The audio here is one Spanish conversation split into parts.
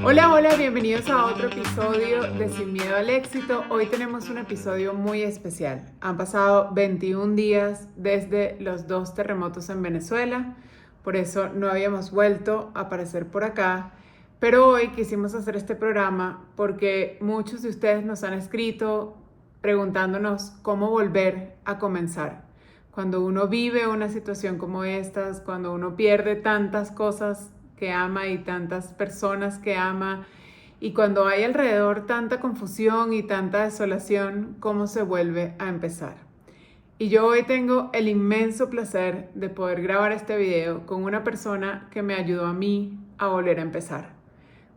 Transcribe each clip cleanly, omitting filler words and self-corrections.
Hola, hola, bienvenidos a otro episodio de Sin Miedo al Éxito. Hoy tenemos un episodio muy especial. Han pasado 21 días desde los dos terremotos en Venezuela, por eso no habíamos vuelto a aparecer por acá. Pero hoy quisimos hacer este programa porque muchos de ustedes nos han escrito preguntándonos cómo volver a comenzar. Cuando uno vive una situación como estas, cuando uno pierde tantas cosas que ama y tantas personas que ama, y cuando hay alrededor tanta confusión y tanta desolación, ¿cómo se vuelve a empezar? Y yo hoy tengo el inmenso placer de poder grabar este video con una persona que me ayudó a mí a volver a empezar.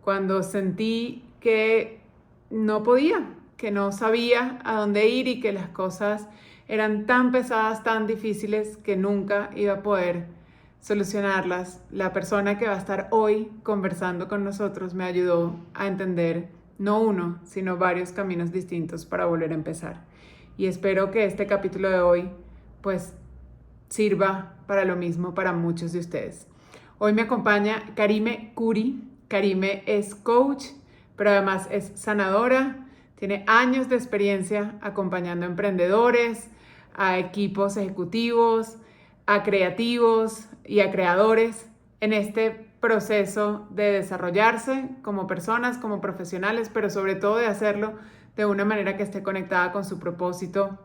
Cuando sentí que no podía, que no sabía a dónde ir y que las cosas eran tan pesadas, tan difíciles que nunca iba a poder solucionarlas, la persona que va a estar hoy conversando con nosotros me ayudó a entender no uno, sino varios caminos distintos para volver a empezar. Y espero que este capítulo de hoy pues sirva para lo mismo para muchos de ustedes. Hoy me acompaña Karime Curi. Karime es coach, pero además es sanadora. Tiene años de experiencia acompañando a emprendedores, a equipos ejecutivos, a creativos y a creadores en este proceso de desarrollarse como personas, como profesionales, pero sobre todo de hacerlo de una manera que esté conectada con su propósito,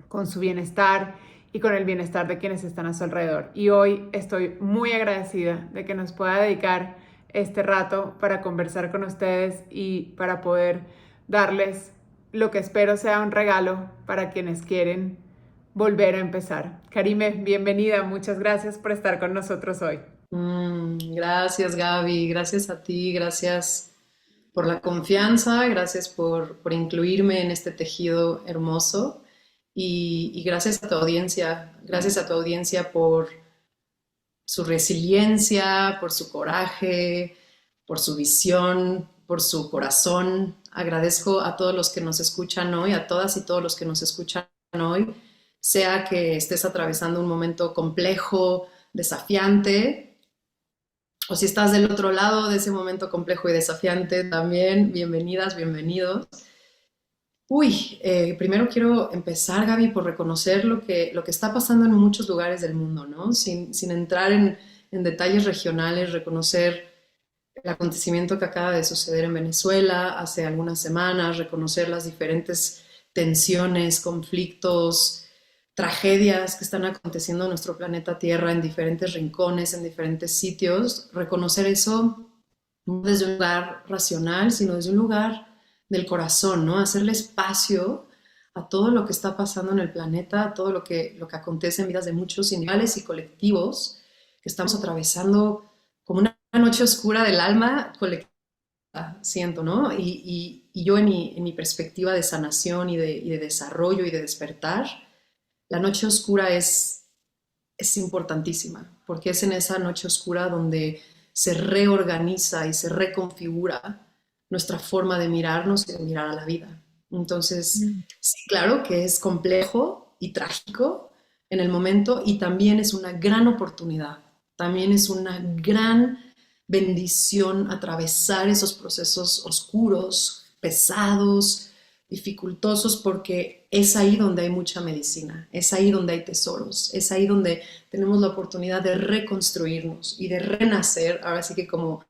con su bienestar y con el bienestar de quienes están a su alrededor. Y hoy estoy muy agradecida de que nos pueda dedicar este rato para conversar con ustedes y para poder darles lo que espero sea un regalo para quienes quieren volver a empezar. Karime, bienvenida, muchas gracias por estar con nosotros hoy. Gracias, Gaby, gracias a ti, gracias por la confianza, gracias por incluirme en este tejido hermoso y gracias a tu audiencia por su resiliencia, por su coraje, por su visión, por su corazón. Agradezco a todos los que nos escuchan hoy, a todas y todos los que nos escuchan hoy, sea que estés atravesando un momento complejo, desafiante, o si estás del otro lado de ese momento complejo y desafiante también, bienvenidas, bienvenidos. Primero quiero empezar, Gaby, por reconocer lo que está pasando en muchos lugares del mundo, ¿no? Sin entrar en detalles regionales, reconocer el acontecimiento que acaba de suceder en Venezuela hace algunas semanas, reconocer las diferentes tensiones, conflictos, tragedias que están aconteciendo en nuestro planeta Tierra en diferentes rincones, en diferentes sitios, reconocer eso no desde un lugar racional, sino desde un lugar del corazón, ¿no? Hacerle espacio a todo lo que está pasando en el planeta, a todo lo que acontece en vidas de muchos individuales y colectivos que estamos atravesando como una noche oscura del alma colectiva, siento, ¿no? Y yo en mi perspectiva de sanación y de desarrollo y de despertar, la noche oscura es importantísima, porque es en esa noche oscura donde se reorganiza y se reconfigura nuestra forma de mirarnos y de mirar a la vida. Entonces, sí, claro que es complejo y trágico en el momento y también es una gran oportunidad, también es una gran bendición atravesar esos procesos oscuros, pesados, dificultosos, porque es ahí donde hay mucha medicina, es ahí donde hay tesoros, es ahí donde tenemos la oportunidad de reconstruirnos y de renacer, ahora sí que como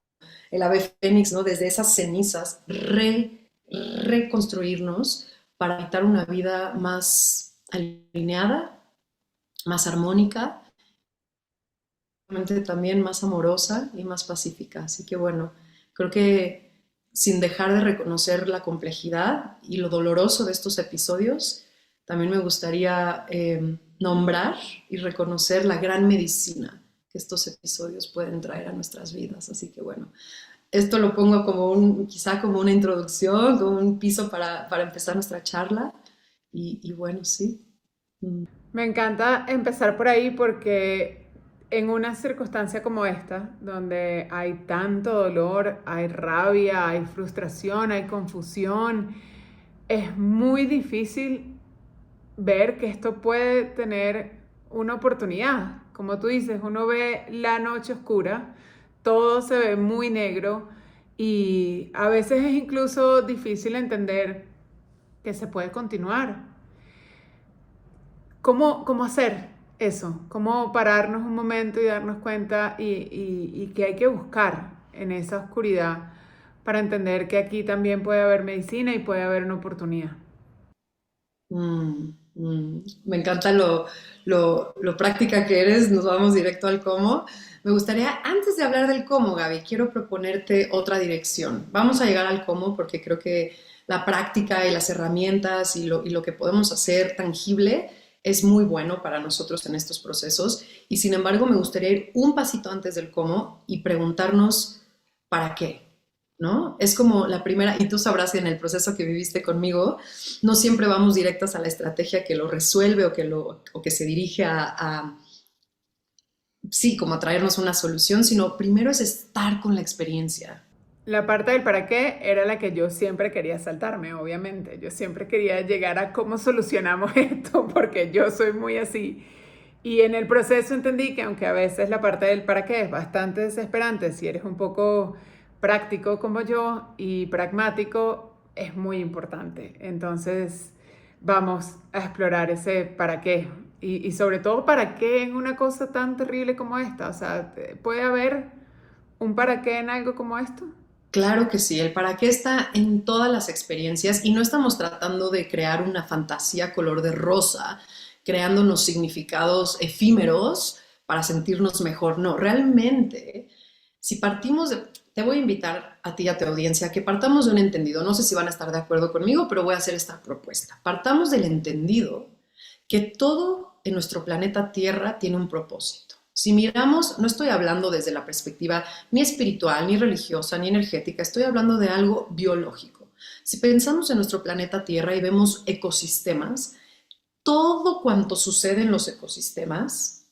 el ave fénix, ¿no? Desde esas cenizas, reconstruirnos para habitar una vida más alineada, más armónica, también más amorosa y más pacífica. Así que bueno, creo que sin dejar de reconocer la complejidad y lo doloroso de estos episodios, también me gustaría nombrar y reconocer la gran medicina que estos episodios pueden traer a nuestras vidas. Así que bueno, esto lo pongo como quizá como una introducción, como un piso para empezar nuestra charla. Y bueno, sí. Mm. Me encanta empezar por ahí porque en una circunstancia como esta, donde hay tanto dolor, hay rabia, hay frustración, hay confusión, es muy difícil ver que esto puede tener una oportunidad. Como tú dices, uno ve la noche oscura, todo se ve muy negro Y a veces es incluso difícil entender que se puede continuar. ¿Cómo hacer eso? ¿Cómo pararnos un momento y darnos cuenta y que hay que buscar en esa oscuridad para entender que aquí también puede haber medicina y puede haber una oportunidad? Me encanta lo práctica que eres, nos vamos directo al cómo. Me gustaría, antes de hablar del cómo, Gaby, quiero proponerte otra dirección. Vamos a llegar al cómo porque creo que la práctica y las herramientas y lo que podemos hacer tangible es muy bueno para nosotros en estos procesos. Y sin embargo, me gustaría ir un pasito antes del cómo y preguntarnos ¿para qué? ¿No? Es como la primera, y tú sabrás que en el proceso que viviste conmigo, no siempre vamos directas a la estrategia que lo resuelve o que se dirige sí, como a traernos una solución, sino primero es estar con la experiencia. La parte del para qué era la que yo siempre quería saltarme, obviamente. Yo siempre quería llegar a cómo solucionamos esto, porque yo soy muy así. Y en el proceso entendí que aunque a veces la parte del para qué es bastante desesperante, si eres un poco práctico como yo y pragmático, es muy importante. Entonces vamos a explorar ese para qué. Y sobre todo para qué en una cosa tan terrible como esta. O sea, ¿puede haber un para qué en algo como esto? Claro que sí, el para qué está en todas las experiencias y no estamos tratando de crear una fantasía color de rosa, creándonos significados efímeros para sentirnos mejor. No, realmente, si partimos de... Te voy a invitar a ti y a tu audiencia que partamos de un entendido. No sé si van a estar de acuerdo conmigo, pero voy a hacer esta propuesta. Partamos del entendido que todo en nuestro planeta Tierra tiene un propósito. Si miramos, no estoy hablando desde la perspectiva ni espiritual, ni religiosa, ni energética, estoy hablando de algo biológico. Si pensamos en nuestro planeta Tierra y vemos ecosistemas, todo cuanto sucede en los ecosistemas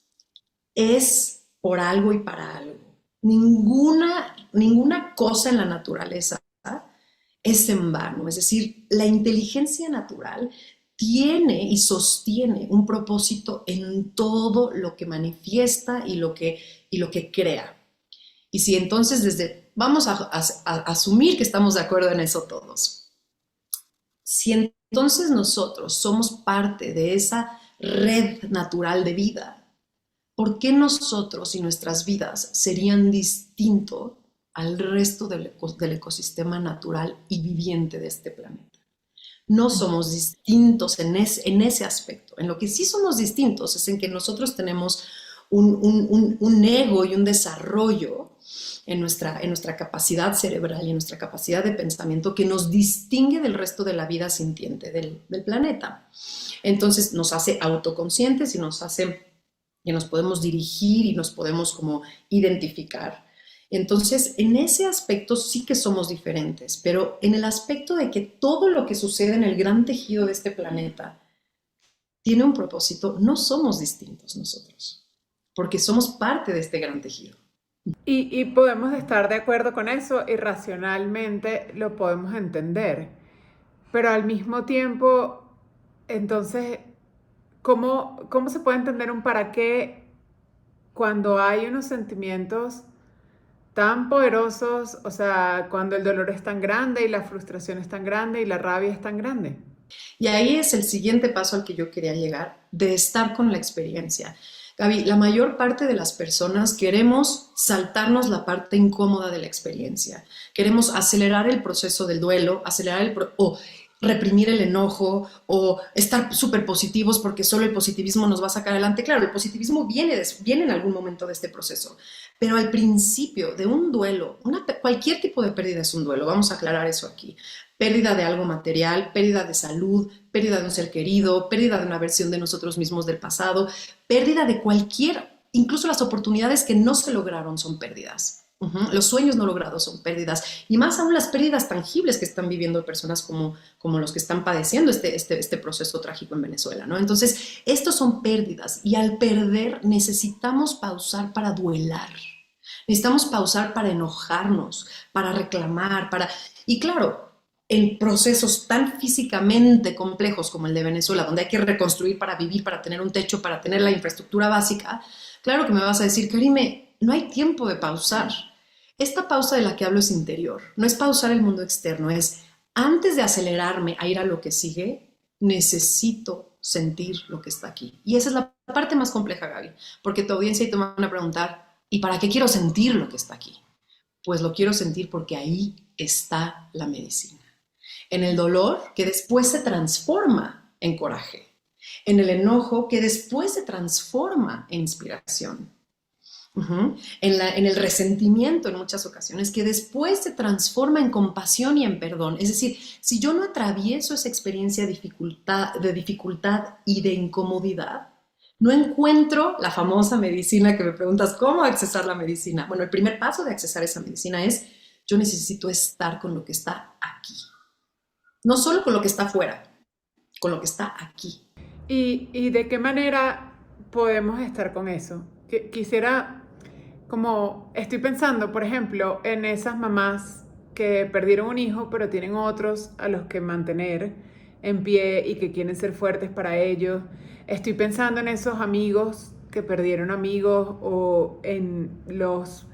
es por algo y para algo. Ninguna cosa en la naturaleza es en vano. Es decir, la inteligencia natural tiene y sostiene un propósito en todo lo que manifiesta y lo que crea. Y si entonces vamos a asumir que estamos de acuerdo en eso todos. Si entonces nosotros somos parte de esa red natural de vida, ¿por qué nosotros y nuestras vidas serían distintos al resto del ecosistema natural y viviente de este planeta? No somos distintos en ese aspecto. En lo que sí somos distintos es en que nosotros tenemos un ego y un desarrollo en nuestra capacidad cerebral y en nuestra capacidad de pensamiento que nos distingue del resto de la vida sintiente del planeta. Entonces nos hace autoconscientes y nos hace que nos podemos dirigir y nos podemos como identificar. Entonces, en ese aspecto sí que somos diferentes, pero en el aspecto de que todo lo que sucede en el gran tejido de este planeta tiene un propósito, no somos distintos nosotros, porque somos parte de este gran tejido. Y podemos estar de acuerdo con eso y racionalmente lo podemos entender, pero al mismo tiempo, entonces, ¿cómo se puede entender un para qué cuando hay unos sentimientos tan poderosos? O sea, cuando el dolor es tan grande y la frustración es tan grande y la rabia es tan grande. Y ahí es el siguiente paso al que yo quería llegar, de estar con la experiencia. Gaby, la mayor parte de las personas queremos saltarnos la parte incómoda de la experiencia. Queremos acelerar el proceso del duelo, o reprimir el enojo, o estar súper positivos porque solo el positivismo nos va a sacar adelante. Claro, el positivismo viene en algún momento de este proceso, pero al principio de un duelo, cualquier tipo de pérdida es un duelo, vamos a aclarar eso aquí. Pérdida de algo material, pérdida de salud, pérdida de un ser querido, pérdida de una versión de nosotros mismos del pasado, pérdida de incluso las oportunidades que no se lograron son pérdidas. Los sueños no logrados son pérdidas, y más aún las pérdidas tangibles que están viviendo personas como los que están padeciendo este proceso trágico en Venezuela, ¿no? Entonces, estos son pérdidas, y al perder necesitamos pausar para duelar, necesitamos pausar para enojarnos, para reclamar, y claro, en procesos tan físicamente complejos como el de Venezuela, donde hay que reconstruir para vivir, para tener un techo, para tener la infraestructura básica, claro que me vas a decir, Karime, no hay tiempo de pausar. esta pausa de la que hablo es interior, no es pausar el mundo externo, es antes de acelerarme a ir a lo que sigue, necesito sentir lo que está aquí. Y esa es la parte más compleja, Gaby, porque tu audiencia y te van a preguntar, ¿y para qué quiero sentir lo que está aquí? Pues lo quiero sentir porque ahí está la medicina. En el dolor, que después se transforma en coraje. En el enojo, que después se transforma en inspiración. En el resentimiento en muchas ocasiones, que después se transforma en compasión y en perdón. Es decir, si yo no atravieso esa experiencia de dificultad y de incomodidad, no encuentro la famosa medicina que me preguntas, ¿cómo accesar la medicina? Bueno, el primer paso de accesar esa medicina es, yo necesito estar con lo que está aquí. No solo con lo que está afuera, con lo que está aquí. ¿Y de qué manera podemos estar con eso? Quisiera, como estoy pensando, por ejemplo, en esas mamás que perdieron un hijo, pero tienen otros a los que mantener en pie y que quieren ser fuertes para ellos. Estoy pensando en esos amigos que perdieron amigos o en los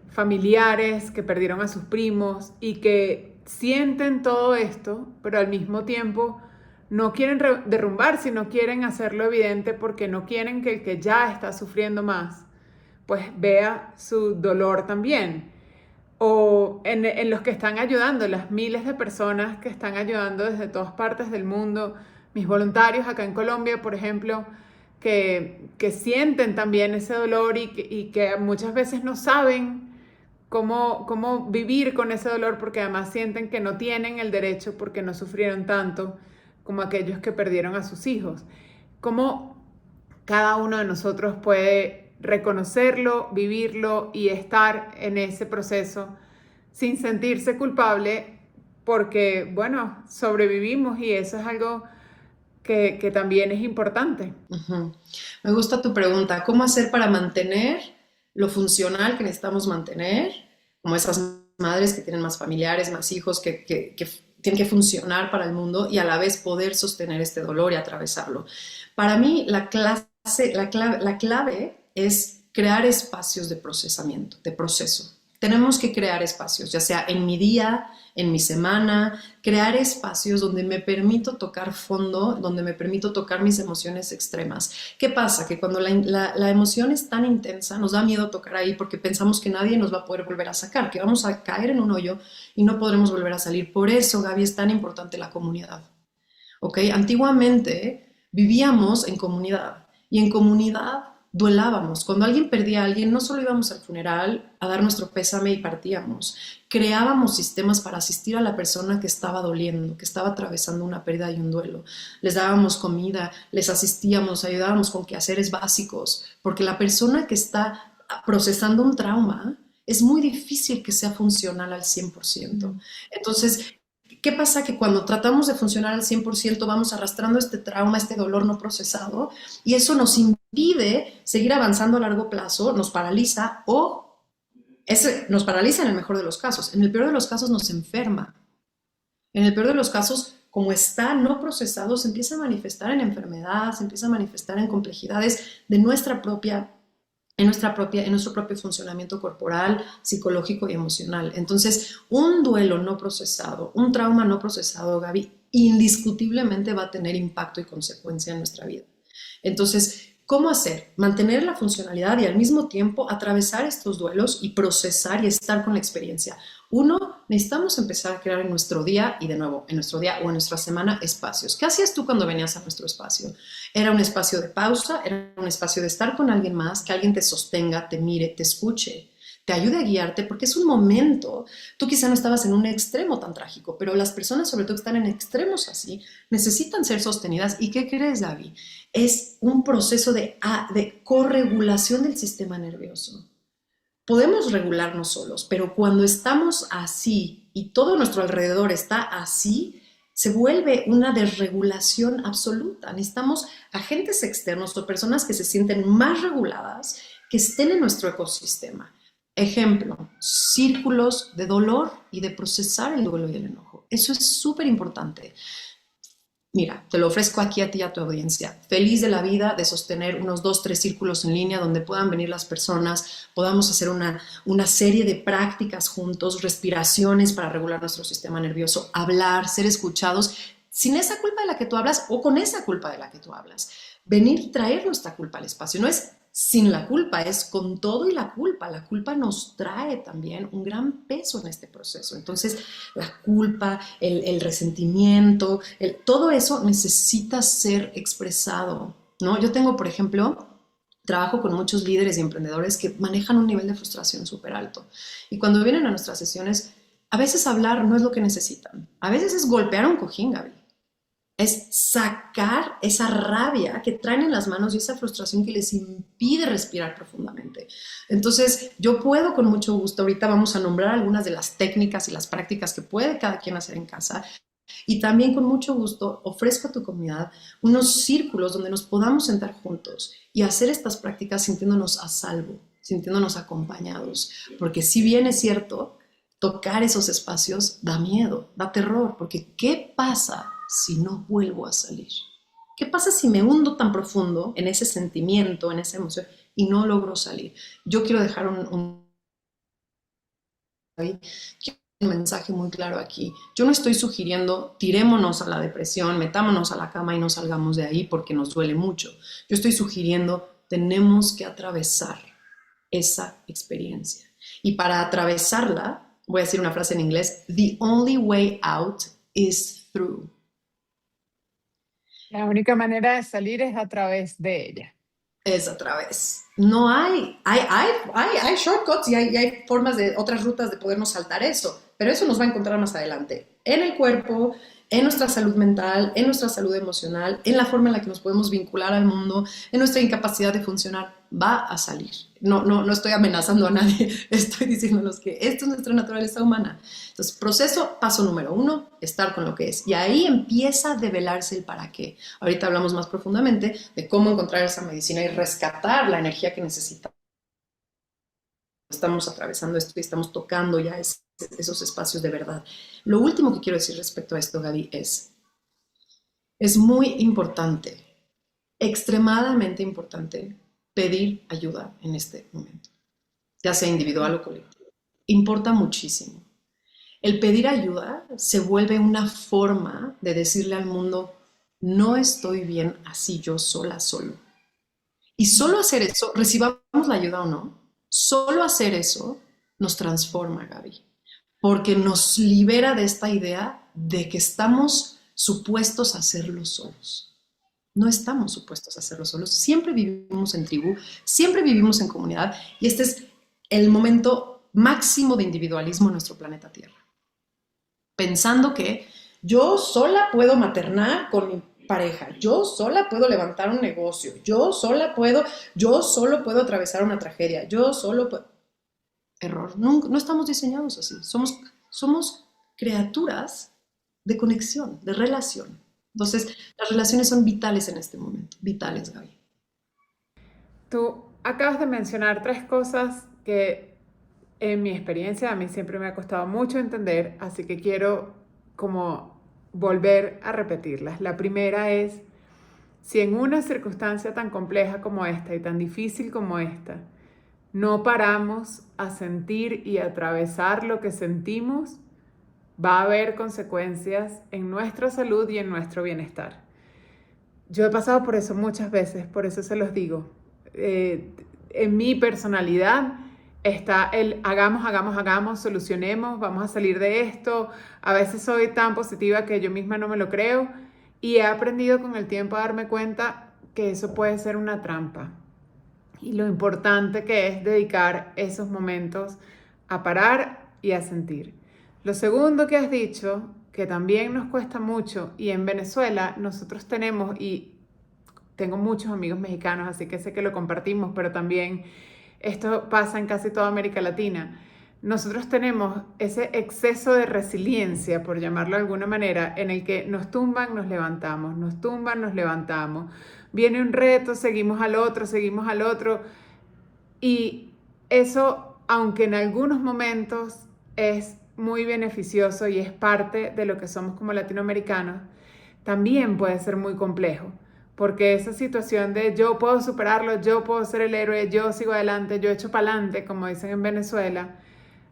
familiares que perdieron a sus primos y que sienten todo esto, pero al mismo tiempo no quieren derrumbar, sino quieren hacerlo evidente porque no quieren que el que ya está sufriendo más, pues vea su dolor también. O en los que están ayudando, las miles de personas que están ayudando desde todas partes del mundo, mis voluntarios acá en Colombia, por ejemplo, que sienten también ese dolor y que muchas veces no saben cómo vivir con ese dolor porque además sienten que no tienen el derecho porque no sufrieron tanto como aquellos que perdieron a sus hijos. Cómo cada uno de nosotros puede reconocerlo, vivirlo y estar en ese proceso sin sentirse culpable porque, bueno, sobrevivimos y eso es algo que también es importante. Me gusta tu pregunta, ¿cómo hacer para mantener lo funcional que necesitamos mantener? Como esas madres que tienen más familiares, más hijos, que tienen que funcionar para el mundo y a la vez poder sostener este dolor y atravesarlo. Para mí, la clave es crear espacios de procesamiento, de proceso. Tenemos que crear espacios, ya sea en mi día, en mi semana, crear espacios donde me permito tocar fondo, donde me permito tocar mis emociones extremas. ¿Qué pasa? Que cuando la emoción es tan intensa, nos da miedo tocar ahí porque pensamos que nadie nos va a poder volver a sacar, que vamos a caer en un hoyo y no podremos volver a salir. Por eso, Gaby, es tan importante la comunidad. ¿Ok? Antiguamente vivíamos en comunidad y en comunidad duelábamos. Cuando alguien perdía a alguien, no solo íbamos al funeral a dar nuestro pésame y partíamos. Creábamos sistemas para asistir a la persona que estaba doliendo, que estaba atravesando una pérdida y un duelo. Les dábamos comida, les asistíamos, ayudábamos con quehaceres básicos, porque la persona que está procesando un trauma es muy difícil que sea funcional al 100%. Entonces, ¿qué pasa? Que cuando tratamos de funcionar al 100% vamos arrastrando este trauma, este dolor no procesado, y eso nos impide seguir avanzando a largo plazo, nos paraliza nos paraliza en el mejor de los casos. En el peor de los casos nos enferma. En el peor de los casos, como está no procesado, se empieza a manifestar en enfermedad, se empieza a manifestar en complejidades de en nuestro propio funcionamiento corporal, psicológico y emocional. Entonces, un duelo no procesado, un trauma no procesado, Gaby, indiscutiblemente va a tener impacto y consecuencia en nuestra vida. Entonces, ¿cómo hacer? Mantener la funcionalidad y al mismo tiempo atravesar estos duelos y procesar y estar con la experiencia. Uno, necesitamos empezar a crear en nuestro día y de nuevo, en nuestro día o en nuestra semana, espacios. ¿Qué hacías tú cuando venías a nuestro espacio? Era un espacio de pausa, era un espacio de estar con alguien más, que alguien te sostenga, te mire, te escuche, te ayude a guiarte, porque es un momento, tú quizá no estabas en un extremo tan trágico, pero las personas, sobre todo que están en extremos así, necesitan ser sostenidas. ¿Y qué crees, Gaby? Es un proceso de corregulación del sistema nervioso. Podemos regularnos solos, pero cuando estamos así y todo nuestro alrededor está así, se vuelve una desregulación absoluta. Necesitamos agentes externos o personas que se sienten más reguladas, que estén en nuestro ecosistema. Ejemplo, círculos de dolor y de procesar el duelo y el enojo. Eso es súper importante. Mira, te lo ofrezco aquí a ti y a tu audiencia. Feliz de la vida de sostener unos 2, 3 círculos en línea donde puedan venir las personas, podamos hacer una serie de prácticas juntos, respiraciones para regular nuestro sistema nervioso, hablar, ser escuchados, sin esa culpa de la que tú hablas o con esa culpa de la que tú hablas. Venir y traer nuestra culpa al espacio. No es sin la culpa, es con todo y la culpa. La culpa nos trae también un gran peso en este proceso. Entonces, la culpa, el resentimiento, todo eso necesita ser expresado, ¿no? Yo tengo, por ejemplo, trabajo con muchos líderes y emprendedores que manejan un nivel de frustración súper alto. Y cuando vienen a nuestras sesiones, a veces hablar no es lo que necesitan. A veces es golpear un cojín, Gaby. Es sacar esa rabia que traen en las manos y esa frustración que les impide respirar profundamente. Entonces, yo puedo con mucho gusto, ahorita vamos a nombrar algunas de las técnicas y las prácticas que puede cada quien hacer en casa. Y también con mucho gusto ofrezco a tu comunidad unos círculos donde nos podamos sentar juntos y hacer estas prácticas sintiéndonos a salvo, sintiéndonos acompañados. Porque si bien es cierto, tocar esos espacios da miedo, da terror, porque ¿qué pasa si no vuelvo a salir? ¿Qué pasa si me hundo tan profundo en ese sentimiento, en esa emoción y no logro salir? Yo quiero dejar un mensaje muy claro aquí. Yo no estoy sugiriendo tirémonos a la depresión, metámonos a la cama y no salgamos de ahí porque nos duele mucho. Yo estoy sugiriendo tenemos que atravesar esa experiencia. Y para atravesarla, voy a decir una frase en inglés, the only way out is through. La única manera de salir es a través de ella. Es a través. No hay shortcuts y hay formas de otras rutas de podernos saltar eso, pero eso nos va a encontrar más adelante. En el cuerpo, en nuestra salud mental, en nuestra salud emocional, en la forma en la que nos podemos vincular al mundo, en nuestra incapacidad de funcionar, va a salir. No estoy amenazando a nadie, estoy diciéndonos que esto es nuestra naturaleza humana. Entonces, proceso, paso número 1, estar con lo que es. Y ahí empieza a develarse el para qué. Ahorita hablamos más profundamente de cómo encontrar esa medicina y rescatar la energía que necesitamos. Estamos atravesando esto y estamos tocando ya esos espacios de verdad. Lo último que quiero decir respecto a esto, Gaby, es muy importante, extremadamente importante, pedir ayuda en este momento, ya sea individual o colectivo. Importa muchísimo. El pedir ayuda se vuelve una forma de decirle al mundo, no estoy bien así yo sola, solo. Y solo hacer eso, recibamos la ayuda o no, solo hacer eso nos transforma, Gaby, porque nos libera de esta idea de que estamos supuestos a hacerlo solos. No estamos supuestos a hacerlo solos, siempre vivimos en tribu, siempre vivimos en comunidad y este es el momento máximo de individualismo en nuestro planeta Tierra. Pensando que yo sola puedo maternar con mi pareja, yo sola puedo levantar un negocio, yo solo puedo atravesar una tragedia, yo solo puedo... Error, no estamos diseñados así, somos criaturas de conexión, de relación. Entonces, las relaciones son vitales en este momento, vitales, Gaby. Tú acabas de mencionar tres cosas que en mi experiencia a mí siempre me ha costado mucho entender, así que quiero como volver a repetirlas. La primera es, si en una circunstancia tan compleja como esta y tan difícil como esta, no paramos a sentir y atravesar lo que sentimos, va a haber consecuencias en nuestra salud y en nuestro bienestar. Yo he pasado por eso muchas veces, por eso se los digo. En mi personalidad está el hagamos, solucionemos, vamos a salir de esto. A veces soy tan positiva que yo misma no me lo creo y he aprendido con el tiempo a darme cuenta que eso puede ser una trampa. Y lo importante que es dedicar esos momentos a parar y a sentir. Lo segundo que has dicho, que también nos cuesta mucho, y en Venezuela nosotros tenemos, y tengo muchos amigos mexicanos, así que sé que lo compartimos, pero también esto pasa en casi toda América Latina. Nosotros tenemos ese exceso de resiliencia, por llamarlo de alguna manera, en el que nos tumban, nos levantamos, nos tumban, nos levantamos. Viene un reto, seguimos al otro. Y eso, aunque en algunos momentos es muy beneficioso y es parte de lo que somos como latinoamericanos, también puede ser muy complejo, porque esa situación de yo puedo superarlo, yo puedo ser el héroe, yo sigo adelante, yo echo para adelante, como dicen en Venezuela,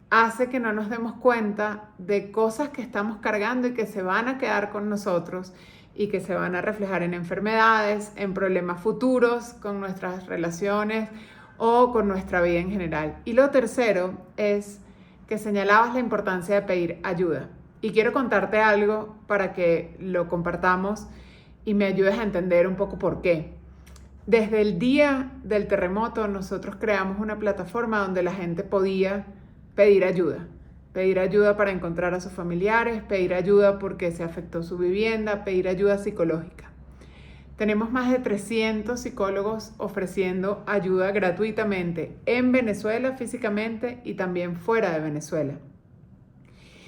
hace que no nos demos cuenta de cosas que estamos cargando y que se van a quedar con nosotros y que se van a reflejar en enfermedades, en problemas futuros con nuestras relaciones o con nuestra vida en general. Y lo tercero es que señalabas la importancia de pedir ayuda. Y quiero contarte algo para que lo compartamos y me ayudes a entender un poco por qué. Desde el día del terremoto nosotros creamos una plataforma donde la gente podía pedir ayuda para encontrar a sus familiares, pedir ayuda porque se afectó su vivienda, pedir ayuda psicológica. Tenemos más de 300 psicólogos ofreciendo ayuda gratuitamente en Venezuela físicamente y también fuera de Venezuela.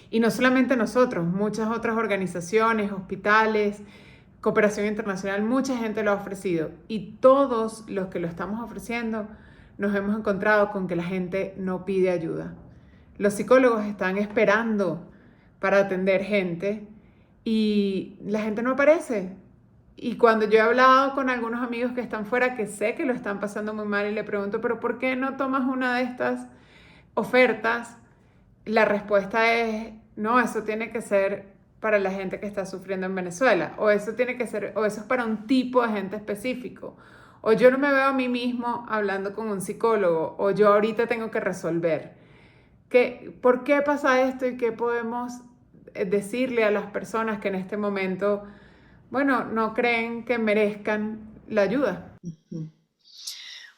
Y no solamente nosotros, muchas otras organizaciones, hospitales, cooperación internacional, mucha gente lo ha ofrecido. Y todos los que lo estamos ofreciendo nos hemos encontrado con que la gente no pide ayuda. Los psicólogos están esperando para atender gente y la gente no aparece. Y cuando yo he hablado con algunos amigos que están fuera, que sé que lo están pasando muy mal y le pregunto, pero ¿por qué no tomas una de estas ofertas? La respuesta es, no, eso tiene que ser para la gente que está sufriendo en Venezuela, o eso tiene que ser, o eso es para un tipo de gente específico, o yo no me veo a mí mismo hablando con un psicólogo, o yo ahorita tengo que resolver. ¿Por qué pasa esto y qué podemos decirle a las personas que en este momento, bueno, no creen que merezcan la ayuda?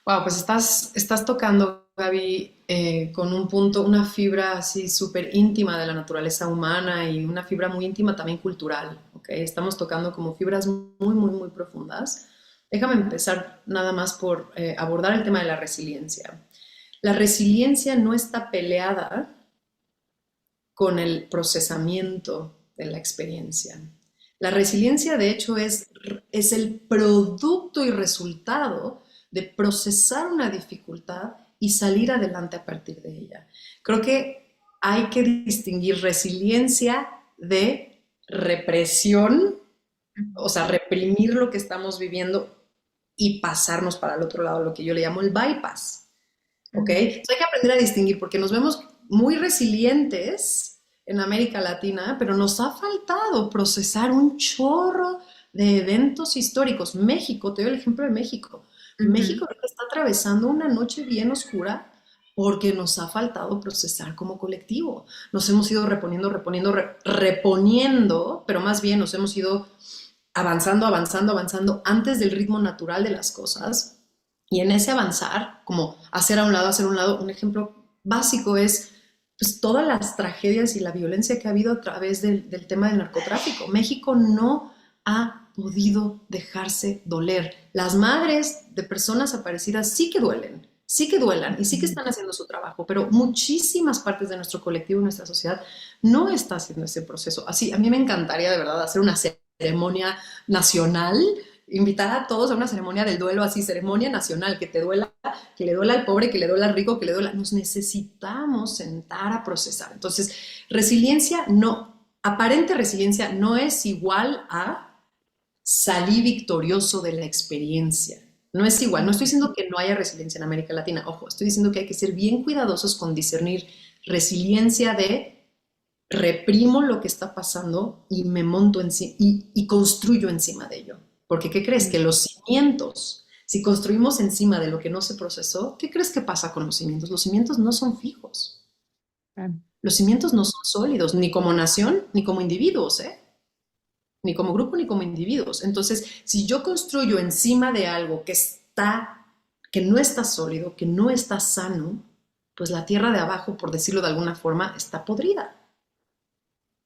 Wow, pues estás tocando, Gaby, con un punto, una fibra así súper íntima de la naturaleza humana y una fibra muy íntima también cultural, ¿ok? Estamos tocando como fibras muy, muy, muy profundas. Déjame empezar nada más por abordar el tema de la resiliencia. La resiliencia no está peleada con el procesamiento de la experiencia. La resiliencia, de hecho, es el producto y resultado de procesar una dificultad y salir adelante a partir de ella. Creo que hay que distinguir resiliencia de represión, o sea, reprimir lo que estamos viviendo y pasarnos para el otro lado, lo que yo le llamo el bypass. ¿Ok? Entonces hay que aprender a distinguir porque nos vemos muy resilientes en América Latina, pero nos ha faltado procesar un chorro de eventos históricos. México, te doy el ejemplo de México. México está atravesando una noche bien oscura porque nos ha faltado procesar como colectivo. Nos hemos ido reponiendo, pero más bien nos hemos ido avanzando antes del ritmo natural de las cosas. Y en ese avanzar, como hacer a un lado, un ejemplo básico es pues, todas las tragedias y la violencia que ha habido a través del tema del narcotráfico. México no ha podido dejarse doler. Las madres de personas desaparecidas sí que duelen y sí que están haciendo su trabajo, pero muchísimas partes de nuestro colectivo, nuestra sociedad, no está haciendo ese proceso. Así, a mí me encantaría de verdad hacer una ceremonia nacional, invitar a todos a una ceremonia del duelo, así, ceremonia nacional, que te duela, que le duela al pobre, que le duela al rico, que le duela. Nos necesitamos sentar a procesar. Entonces, aparente resiliencia no es igual a salir victorioso de la experiencia. No es igual. No estoy diciendo que no haya resiliencia en América Latina. Ojo, estoy diciendo que hay que ser bien cuidadosos con discernir resiliencia de reprimo lo que está pasando y me monto encima y construyo encima de ello. Porque, ¿qué crees? Que los cimientos, si construimos encima de lo que no se procesó, ¿qué crees que pasa con los cimientos? Los cimientos no son fijos. Los cimientos no son sólidos, ni como nación, ni como individuos, ni como grupo, ni como individuos. Entonces, si yo construyo encima de algo que no está sólido, que no está sano, pues la tierra de abajo, por decirlo de alguna forma, está podrida,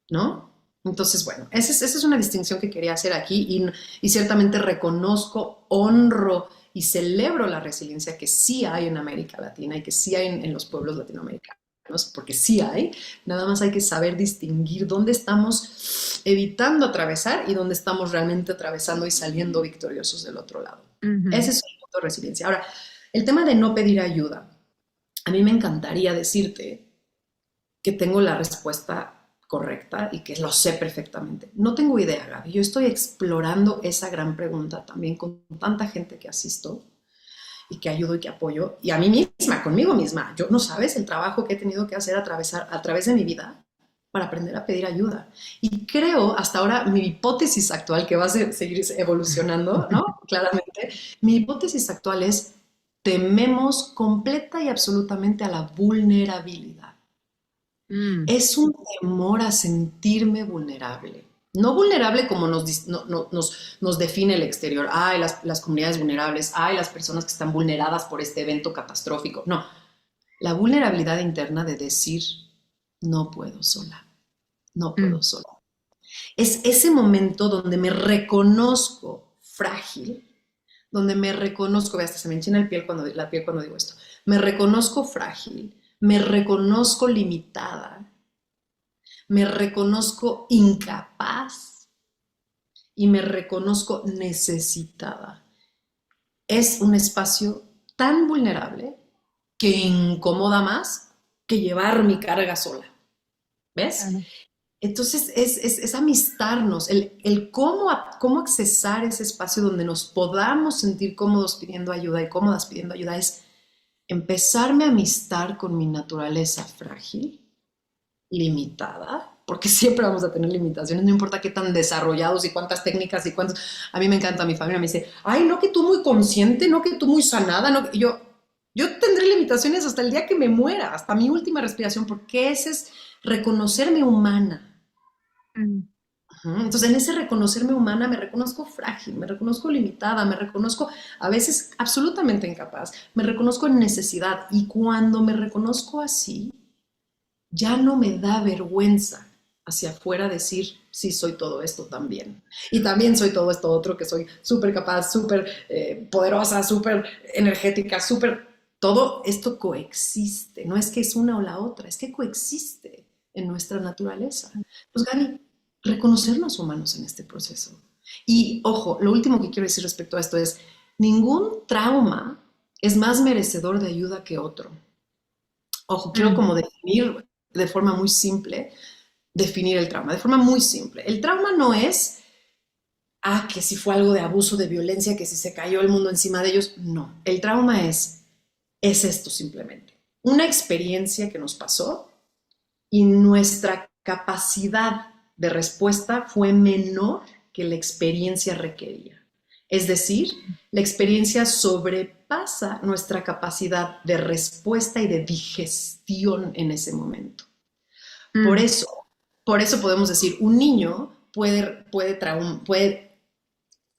¿no? Entonces, bueno, esa es una distinción que quería hacer aquí y ciertamente reconozco, honro y celebro la resiliencia que sí hay en América Latina y que sí hay en los pueblos latinoamericanos, porque sí hay, nada más hay que saber distinguir dónde estamos evitando atravesar y dónde estamos realmente atravesando y saliendo victoriosos del otro lado. Ese es el punto de resiliencia. Ahora, el tema de no pedir ayuda. A mí me encantaría decirte que tengo la respuesta correcta y que lo sé perfectamente? No tengo idea, Gaby. Yo estoy explorando esa gran pregunta también con tanta gente que asisto y que ayudo y que apoyo. Y a mí misma, conmigo misma. Yo no sabes el trabajo que he tenido que hacer a través de mi vida para aprender a pedir ayuda. Y creo, hasta ahora, mi hipótesis actual, que va a seguir evolucionando, ¿no? Claramente, mi hipótesis actual es, tememos completa y absolutamente a la vulnerabilidad. Mm, Es un temor a sentirme vulnerable. No vulnerable como nos define el exterior. Ay, las comunidades vulnerables. Ay, las personas que están vulneradas por este evento catastrófico. No, la vulnerabilidad interna de decir, no puedo sola, no puedo mm, sola. Es ese momento donde me reconozco frágil, donde me reconozco, hasta se me enchina la piel cuando digo esto, me reconozco frágil, me reconozco limitada, me reconozco incapaz y me reconozco necesitada. Es un espacio tan vulnerable que incomoda más que llevar mi carga sola. ¿Ves? claro. Entonces es amistarnos, el cómo accesar ese espacio donde nos podamos sentir cómodos pidiendo ayuda y cómodas pidiendo ayuda es empezarme a amistar con mi naturaleza frágil, limitada, porque siempre vamos a tener limitaciones, no importa qué tan desarrollados y cuántas técnicas y cuántos. A mí me encanta, mi familia me dice, ay, no que tú muy consciente, no que tú muy sanada, no que yo tendré limitaciones hasta el día que me muera, hasta mi última respiración, porque ese es reconocerme humana. Mm. Entonces, en ese reconocerme humana me reconozco frágil, me reconozco limitada, me reconozco a veces absolutamente incapaz, me reconozco en necesidad y cuando me reconozco así, ya no me da vergüenza hacia afuera decir, sí, soy todo esto también. Y también soy todo esto otro, que soy súper capaz, súper poderosa, súper energética, súper. Todo esto coexiste, no es que es una o la otra, es que coexiste en nuestra naturaleza. Pues Gaby, reconocernos humanos en este proceso. Y ojo, lo último que quiero decir respecto a esto es, ningún trauma es más merecedor de ayuda que otro. Ojo, quiero Mm, como definir de forma muy simple, definir el trauma, de forma muy simple. El trauma no es, que si fue algo de abuso, de violencia, que si se cayó el mundo encima de ellos. No, el trauma es esto simplemente. Una experiencia que nos pasó y nuestra capacidad de respuesta fue menor que la experiencia requería. Es decir, la experiencia sobrepasa nuestra capacidad de respuesta y de digestión en ese momento. Por mm, eso, por eso podemos decir, un niño puede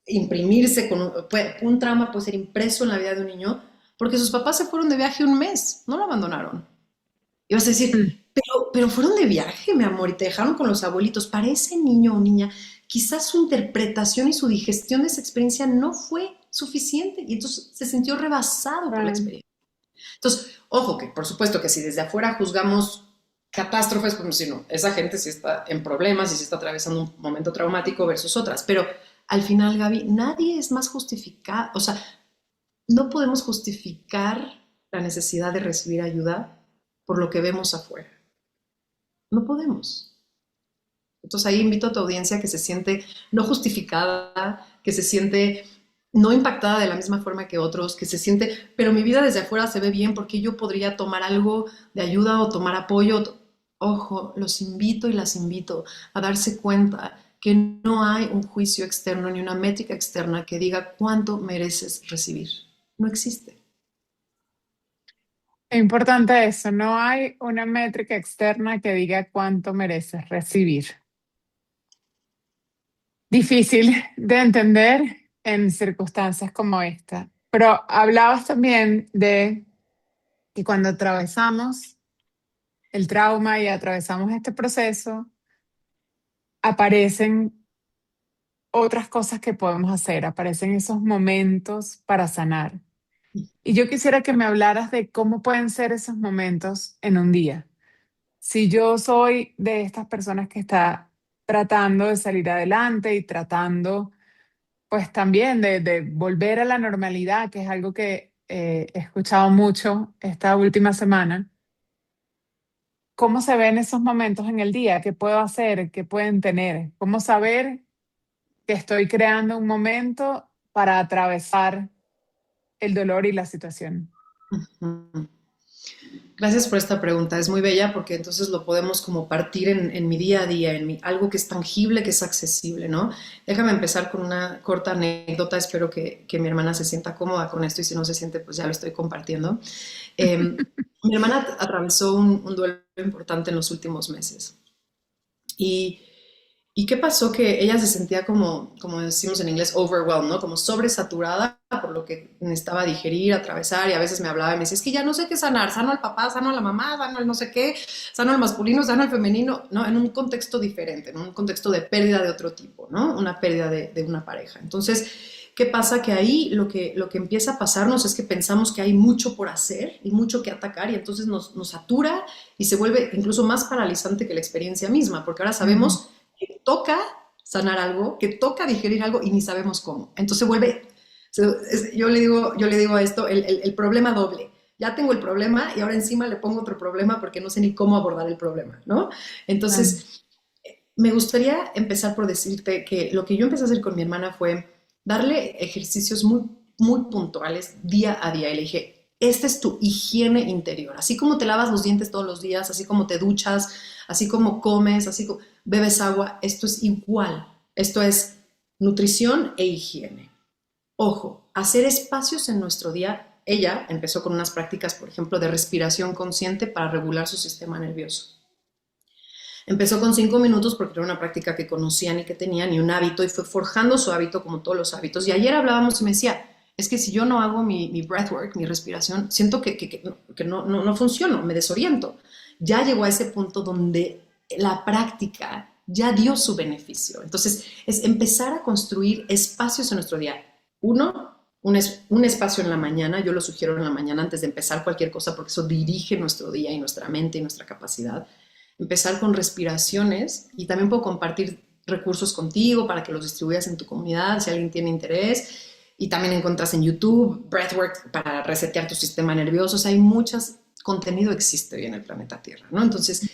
imprimirse un trauma puede ser impreso en la vida de un niño porque sus papás se fueron de viaje un mes, no lo abandonaron. Y vas a mm. decir, pero fueron de viaje, mi amor, y te dejaron con los abuelitos. Para ese niño o niña, quizás su interpretación y su digestión de esa experiencia no fue suficiente y entonces se sintió rebasado por la Claro. experiencia. Entonces, ojo, que por supuesto que si desde afuera juzgamos catástrofes, como si no, esa gente sí está en problemas y sí está atravesando un momento traumático versus otras, pero al final, Gaby, nadie es más justificado, o sea, no podemos justificar la necesidad de recibir ayuda por lo que vemos afuera. No podemos. Entonces ahí invito a tu audiencia que se siente no justificada, que se siente no impactada de la misma forma que otros, que se siente, pero mi vida desde afuera se ve bien porque yo podría tomar algo de ayuda o tomar apoyo. Ojo, los invito y las invito a darse cuenta que no hay un juicio externo ni una métrica externa que diga cuánto mereces recibir. No existe. Es importante eso, no hay una métrica externa que diga cuánto mereces recibir. Difícil de entender en circunstancias como esta, pero hablabas también de que cuando atravesamos el trauma y atravesamos este proceso, aparecen otras cosas que podemos hacer, aparecen esos momentos para sanar. Y yo quisiera que me hablaras de cómo pueden ser esos momentos en un día. Si yo soy de estas personas que está tratando de salir adelante y tratando, pues también de volver a la normalidad, que es algo que he escuchado mucho esta última semana, ¿cómo se ven esos momentos en el día? ¿Qué puedo hacer? ¿Qué pueden tener? ¿Cómo saber que estoy creando un momento para atravesar el dolor y la situación? Ujú. Gracias por esta pregunta, es muy bella porque entonces lo podemos como partir en mi día a día, algo que es tangible, que es accesible, ¿no? Déjame empezar con una corta anécdota, espero que mi hermana se sienta cómoda con esto y si no se siente, pues ya lo estoy compartiendo. Mi hermana atravesó un duelo importante en los últimos meses. Y, ¿Y qué pasó? Que ella se sentía como decimos en inglés, overwhelmed, ¿no? Como sobresaturada por lo que necesitaba digerir, atravesar, y a veces me hablaba y me decía, es que ya no sé qué sanar, sano al papá, sano a la mamá, sano al no sé qué, sano al masculino, sano al femenino, ¿no? En un contexto diferente, en un contexto de pérdida de otro tipo, ¿no? Una pérdida de una pareja. Entonces, ¿qué pasa? Que ahí lo que empieza a pasarnos es que pensamos que hay mucho por hacer y mucho que atacar y entonces nos satura y se vuelve incluso más paralizante que la experiencia misma, porque ahora Ujú. sabemos que toca sanar algo, que toca digerir algo y ni sabemos cómo. Entonces vuelve, yo le digo a esto el problema doble. Ya tengo el problema y ahora encima le pongo otro problema porque no sé ni cómo abordar el problema, ¿no? Claro. Entonces, me gustaría empezar por decirte que lo que yo empecé a hacer con mi hermana fue darle ejercicios muy, muy puntuales día a día. Y le dije, esta es tu higiene interior. Así como te lavas los dientes todos los días, así como te duchas, así como comes, así como bebes agua, esto es igual. Esto es nutrición e higiene. Ojo, hacer espacios en nuestro día. Ella empezó con unas prácticas, por ejemplo, de respiración consciente para regular su sistema nervioso. Empezó con 5 minutos porque era una práctica que conocían y que tenían y un hábito y fue forjando su hábito como todos los hábitos. Y ayer hablábamos y me decía, es que si yo no hago mi breathwork, mi respiración, siento que no funciono, me desoriento. Ya llegó a ese punto donde la práctica ya dio su beneficio. Entonces, es empezar a construir espacios en nuestro día. Uno, un espacio en la mañana, yo lo sugiero en la mañana antes de empezar cualquier cosa porque eso dirige nuestro día y nuestra mente y nuestra capacidad. Empezar con respiraciones y también puedo compartir recursos contigo para que los distribuyas en tu comunidad si alguien tiene interés. Y también encuentras en YouTube breathwork para resetear tu sistema nervioso. O sea, hay muchas contenido existe hoy en el planeta Tierra, ¿no? Entonces,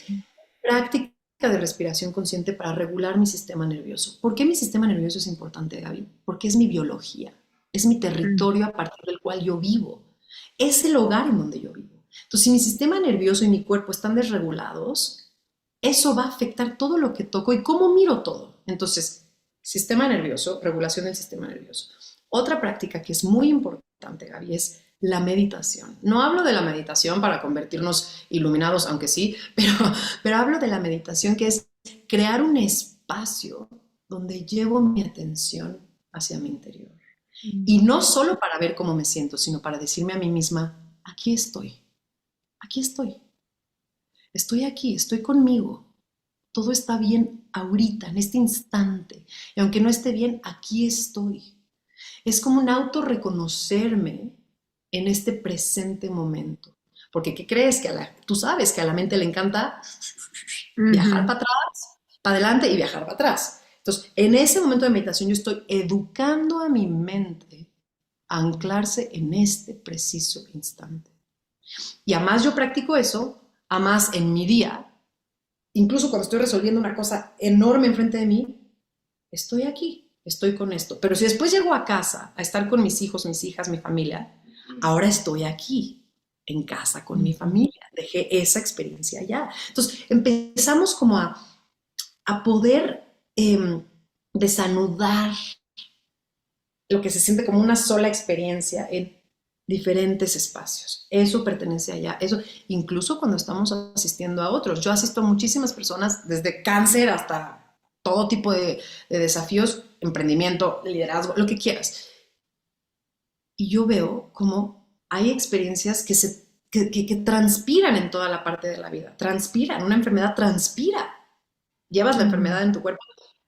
práctica de respiración consciente para regular mi sistema nervioso. ¿Por qué mi sistema nervioso es importante, Gaby? Porque es mi biología, es mi Mm. territorio a partir del cual yo vivo, es el hogar en donde yo vivo. Entonces, si mi sistema nervioso y mi cuerpo están desregulados, eso va a afectar todo lo que toco y cómo miro todo. Entonces, sistema nervioso, regulación del sistema nervioso. Otra práctica que es muy importante, Gaby, es la meditación. No hablo de la meditación para convertirnos iluminados, aunque sí, pero hablo de la meditación que es crear un espacio donde llevo mi atención hacia mi interior. Y Mm. no solo para ver cómo me siento, sino para decirme a mí misma, aquí estoy aquí, estoy conmigo, todo está bien ahorita, en este instante. Y aunque no esté bien, aquí estoy. Es como un autorreconocerme en este presente momento. Porque ¿qué crees? Tú sabes que a la mente le encanta viajar Ujú. para atrás, para adelante y viajar para atrás. Entonces, en ese momento de meditación yo estoy educando a mi mente a anclarse en este preciso instante. Y a más yo practico eso, a más en mi día, incluso cuando estoy resolviendo una cosa enorme enfrente de mí, estoy aquí, estoy con esto. Pero si después llego a casa a estar con mis hijos, mis hijas, mi familia, ahora estoy aquí, en casa con mi Ujú. familia. Dejé esa experiencia allá. Entonces empezamos como a poder desanudar lo que se siente como una sola experiencia en diferentes espacios. Eso pertenece allá. Eso, incluso cuando estamos asistiendo a otros. Yo asisto a muchísimas personas, desde cáncer hasta todo tipo de desafíos, emprendimiento, liderazgo, lo que quieras. Y yo veo como hay experiencias que transpiran en toda la parte de la vida. Transpiran, una enfermedad transpira. Llevas la Ujú. enfermedad en tu cuerpo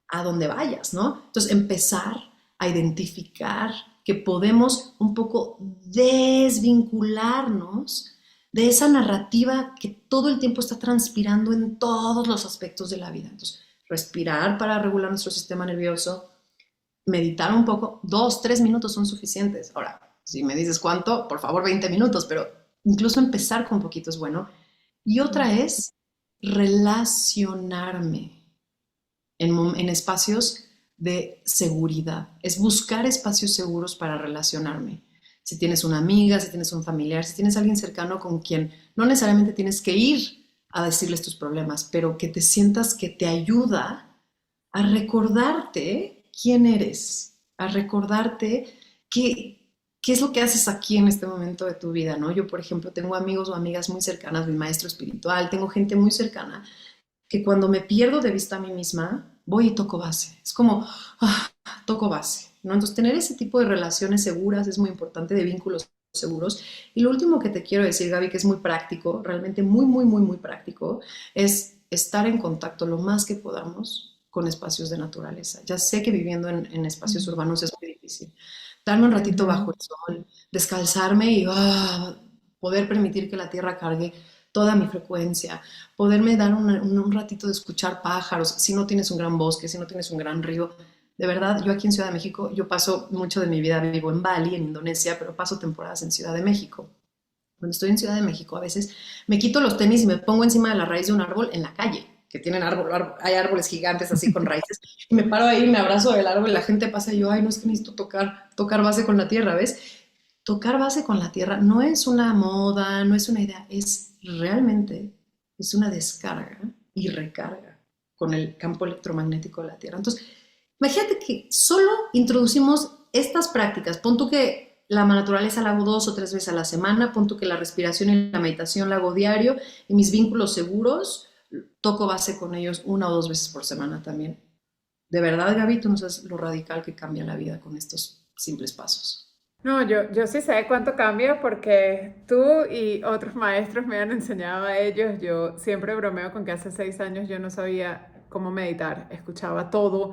a donde vayas, ¿no? Entonces, empezar a identificar que podemos un poco desvincularnos de esa narrativa que todo el tiempo está transpirando en todos los aspectos de la vida. Entonces, respirar para regular nuestro sistema nervioso, meditar un poco, 2, 3 minutos son suficientes. Ahora, si me dices cuánto, por favor, 20 minutos, pero incluso empezar con poquito es bueno. Y otra es relacionarme en espacios de seguridad. Es buscar espacios seguros para relacionarme. Si tienes una amiga, si tienes un familiar, si tienes alguien cercano con quien no necesariamente tienes que ir a decirles tus problemas, pero que te sientas que te ayuda a recordarte quién eres, a recordarte qué es lo que haces aquí en este momento de tu vida, ¿no? Yo, por ejemplo, tengo amigos o amigas muy cercanas, mi maestro espiritual, tengo gente muy cercana que cuando me pierdo de vista a mí misma, voy y toco base. Es como, ah, toco base, ¿no? Entonces, tener ese tipo de relaciones seguras es muy importante, de vínculos seguros. Y lo último que te quiero decir, Gaby, que es muy práctico, realmente muy, muy, muy, muy práctico, es estar en contacto lo más que podamos con espacios de naturaleza. Ya sé que viviendo en espacios urbanos es muy difícil. Darme un ratito bajo Ujú. el sol, descalzarme y poder permitir que la tierra cargue toda mi frecuencia, poderme dar un ratito de escuchar pájaros, si no tienes un gran bosque, si no tienes un gran río. De verdad, yo aquí en Ciudad de México, yo paso mucho de mi vida, vivo en Bali, en Indonesia, pero paso temporadas en Ciudad de México. Cuando estoy en Ciudad de México, a veces me quito los tenis y me pongo encima de la raíz de un árbol en la calle, que tienen hay árboles gigantes así con raíces, y me paro ahí, me abrazo del árbol y la gente pasa y yo, ay, no es que necesito tocar base con la tierra, ¿ves? Tocar base con la tierra no es una moda, no es una idea, es realmente, es una descarga y recarga con el campo electromagnético de la tierra. Entonces, imagínate que solo introducimos estas prácticas. Pon tú que la naturaleza la hago 2 o 3 veces a la semana, pon tú que la respiración y la meditación la hago diario, y mis vínculos seguros, toco base con ellos 1 o 2 veces por semana también. De verdad, Gaby, tú no sabes lo radical que cambia la vida con estos simples pasos. No, yo sí sé cuánto cambia porque tú y otros maestros me han enseñado a ellos. Yo siempre bromeo con que hace 6 años yo no sabía cómo meditar. Escuchaba todo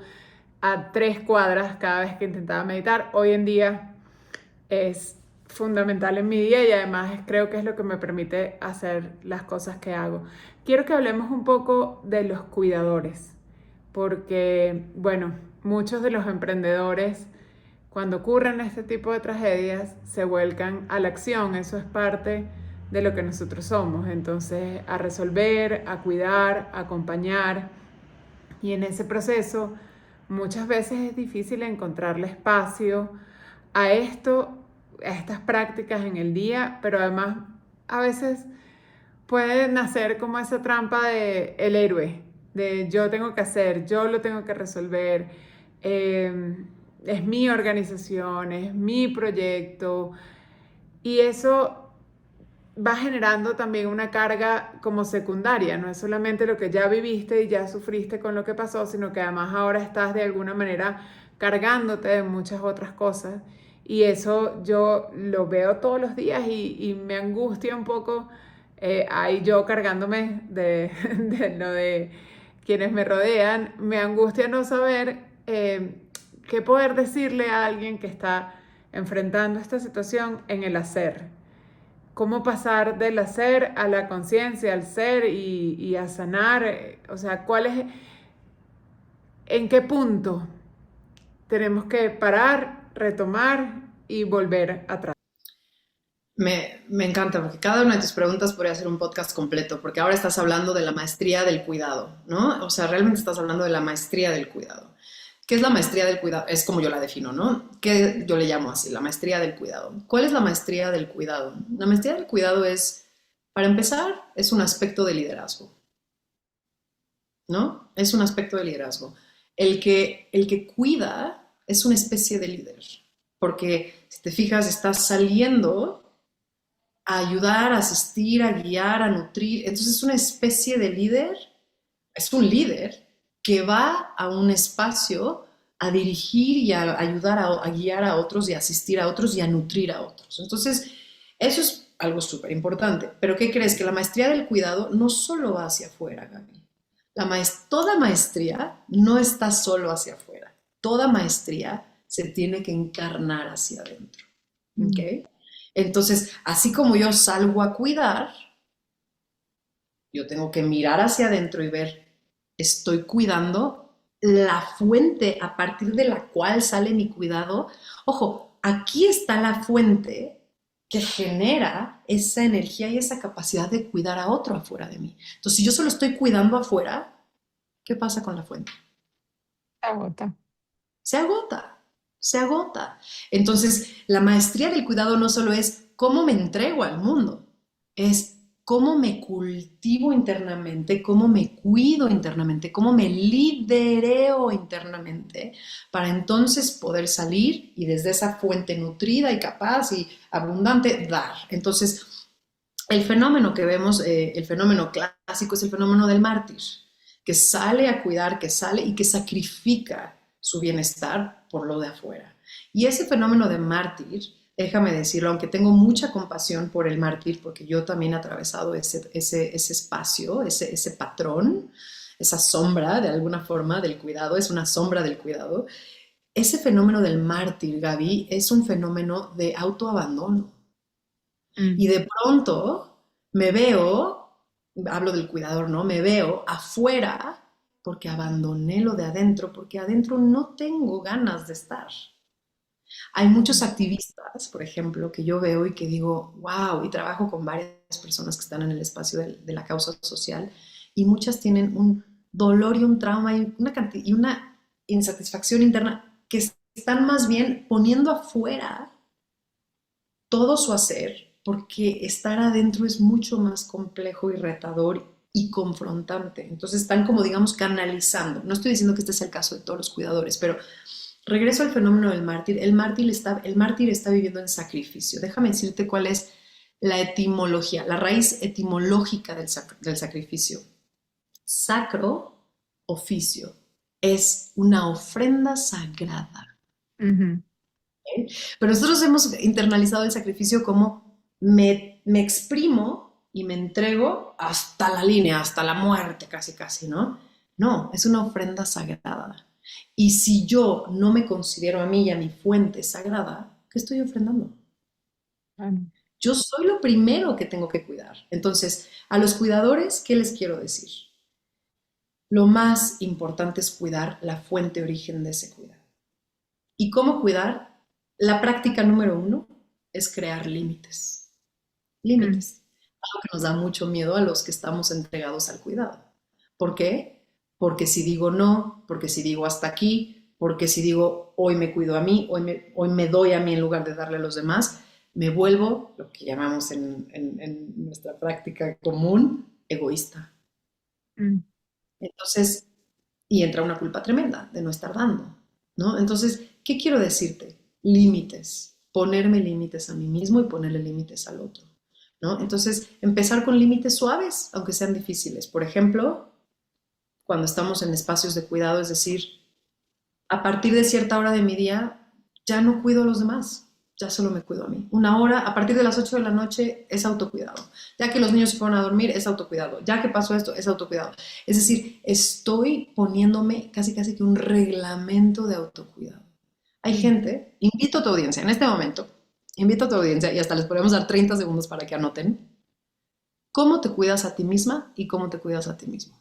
a 3 cuadras cada vez que intentaba meditar. Hoy en día es fundamental en mi día y además creo que es lo que me permite hacer las cosas que hago. Quiero que hablemos un poco de los cuidadores, porque, bueno, muchos de los emprendedores, cuando ocurren este tipo de tragedias, se vuelcan a la acción. Eso es parte de lo que nosotros somos. Entonces, a resolver, a cuidar, a acompañar. Y en ese proceso, muchas veces es difícil encontrarle espacio a esto, a estas prácticas en el día, pero además a veces puede nacer como esa trampa de el héroe, de yo tengo que hacer, yo lo tengo que resolver, eh, es mi organización, es mi proyecto, y eso va generando también una carga como secundaria, no es solamente lo que ya viviste y ya sufriste con lo que pasó, sino que además ahora estás de alguna manera cargándote de muchas otras cosas. Y eso yo lo veo todos los días y me angustia un poco, ahí yo cargándome de lo de quienes me rodean, me angustia no saber qué poder decirle a alguien que está enfrentando esta situación en el hacer. Cómo pasar del hacer a la conciencia, al ser y a sanar. O sea, en qué punto tenemos que parar, retomar y volver atrás. Me encanta, porque cada una de tus preguntas podría ser un podcast completo, porque ahora estás hablando de la maestría del cuidado, ¿no? O sea, realmente estás hablando de la maestría del cuidado. ¿Qué es la maestría del cuidado? Es como yo la defino, ¿no? Que yo le llamo así, la maestría del cuidado. ¿Cuál es la maestría del cuidado? La maestría del cuidado es, para empezar, es un aspecto de liderazgo, ¿no? Es un aspecto de liderazgo. El que cuida es una especie de líder, porque si te fijas, estás saliendo a ayudar, a asistir, a guiar, a nutrir. Entonces es una especie de líder, es un líder que va a un espacio a dirigir y a ayudar a guiar a otros y a asistir a otros y a nutrir a otros. Entonces, eso es algo súper importante. Pero ¿qué crees? Que la maestría del cuidado no solo va hacia afuera, Gaby. Toda maestría no está solo hacia afuera. Toda maestría se tiene que encarnar hacia adentro. ¿Ok? Entonces, así como yo salgo a cuidar, yo tengo que mirar hacia adentro y ver, estoy cuidando la fuente a partir de la cual sale mi cuidado. Ojo, aquí está la fuente que genera esa energía y esa capacidad de cuidar a otro afuera de mí. Entonces, si yo solo estoy cuidando afuera, ¿qué pasa con la fuente? Agota. Se agota, se agota. Entonces, la maestría del cuidado no solo es cómo me entrego al mundo, es cómo me cultivo internamente, cómo me cuido internamente, cómo me lidereo internamente, para entonces poder salir y desde esa fuente nutrida y capaz y abundante dar. Entonces, el fenómeno que vemos, el fenómeno clásico es el fenómeno del mártir, que sale a cuidar, que sale y que sacrifica su bienestar por lo de afuera. Y ese fenómeno de mártir, déjame decirlo, aunque tengo mucha compasión por el mártir, porque yo también he atravesado ese espacio, ese patrón, esa sombra de alguna forma del cuidado, es una sombra del cuidado. Ese fenómeno del mártir, Gaby, es un fenómeno de autoabandono. Y Mm. de pronto me veo, hablo del cuidador, ¿no? Me veo afuera porque abandoné lo de adentro, porque adentro no tengo ganas de estar. Hay muchos activistas, por ejemplo, que yo veo y que digo, wow, y trabajo con varias personas que están en el espacio de la causa social, y muchas tienen un dolor y un trauma y una insatisfacción interna que están más bien poniendo afuera todo su hacer, porque estar adentro es mucho más complejo y retador y confrontante. Entonces están como, digamos, canalizando. No estoy diciendo que este sea el caso de todos los cuidadores, pero regreso al fenómeno del mártir. El mártir está viviendo en sacrificio. Déjame decirte cuál es la etimología, la raíz etimológica del sacrificio. Sacro, oficio, es una ofrenda sagrada. Ujú. Pero nosotros hemos internalizado el sacrificio como me exprimo y me entrego hasta la línea, hasta la muerte, casi, casi, ¿no? No, es una ofrenda sagrada. Y si yo no me considero a mí y a mi fuente sagrada, ¿qué estoy ofrendando? Ah, no. Yo soy lo primero que tengo que cuidar. Entonces, a los cuidadores, ¿qué les quiero decir? Lo más importante es cuidar la fuente origen de ese cuidado. ¿Y cómo cuidar? La práctica número uno es crear límites. Mm. Límites. Algo que nos da mucho miedo a los que estamos entregados al cuidado. ¿Por qué? Porque si digo no, porque si digo hasta aquí, porque si digo hoy me cuido a mí, hoy me doy a mí en lugar de darle a los demás, me vuelvo lo que llamamos en nuestra práctica común egoísta. Mm. Entonces, y entra una culpa tremenda de no estar dando, ¿no? Entonces, ¿qué quiero decirte? Límites, ponerme límites a mí mismo y ponerle límites al otro, ¿no? Entonces, empezar con límites suaves, aunque sean difíciles. Por ejemplo, cuando estamos en espacios de cuidado, es decir, a partir de cierta hora de mi día, ya no cuido a los demás, ya solo me cuido a mí. Una hora, a partir de las 8 de la noche, es autocuidado. Ya que los niños se fueron a dormir, es autocuidado. Ya que pasó esto, es autocuidado. Es decir, estoy poniéndome casi casi que un reglamento de autocuidado. Hay Mm. gente, invito a tu audiencia en este momento, invito a tu audiencia y hasta les podemos dar 30 segundos para que anoten cómo te cuidas a ti misma y cómo te cuidas a ti mismo.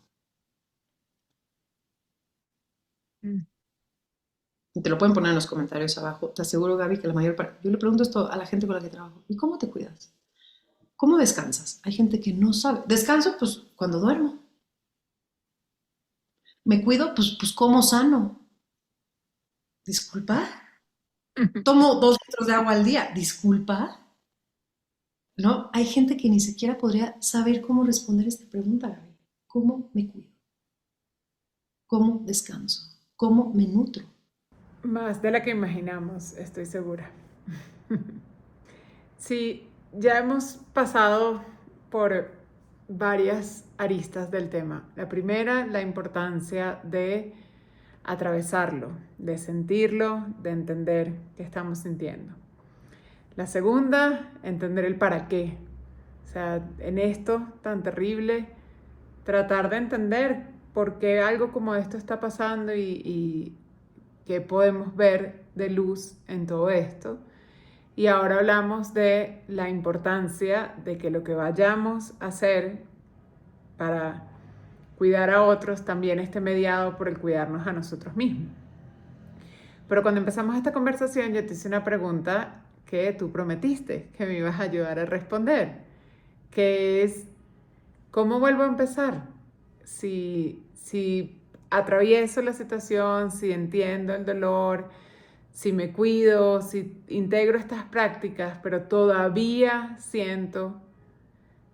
Mm. Y te lo pueden poner en los comentarios abajo. Te aseguro, Gaby, que la mayor parte... Yo le pregunto esto a la gente con la que trabajo. ¿Y cómo te cuidas? ¿Cómo descansas? Hay gente que no sabe. Descanso, pues, cuando duermo. Me cuido, pues como sano. Disculpa. Tomo 2 litros de agua al día. Disculpa. ¿No? Hay gente que ni siquiera podría saber cómo responder esta pregunta, Gaby. ¿Cómo me cuido? ¿Cómo descanso? ¿Cómo me nutro? Más de la que imaginamos, estoy segura. Sí, ya hemos pasado por varias aristas del tema. La primera, la importancia de atravesarlo, de sentirlo, de entender qué estamos sintiendo. La segunda, entender el para qué. O sea, en esto tan terrible, tratar de entender por qué algo como esto está pasando y qué podemos ver de luz en todo esto. Y ahora hablamos de la importancia de que lo que vayamos a hacer para cuidar a otros también esté mediado por el cuidarnos a nosotros mismos. Pero cuando empezamos esta conversación yo te hice una pregunta que tú prometiste que me ibas a ayudar a responder, que es, ¿cómo vuelvo a empezar? Si atravieso la situación, si entiendo el dolor, si me cuido, si integro estas prácticas, pero todavía siento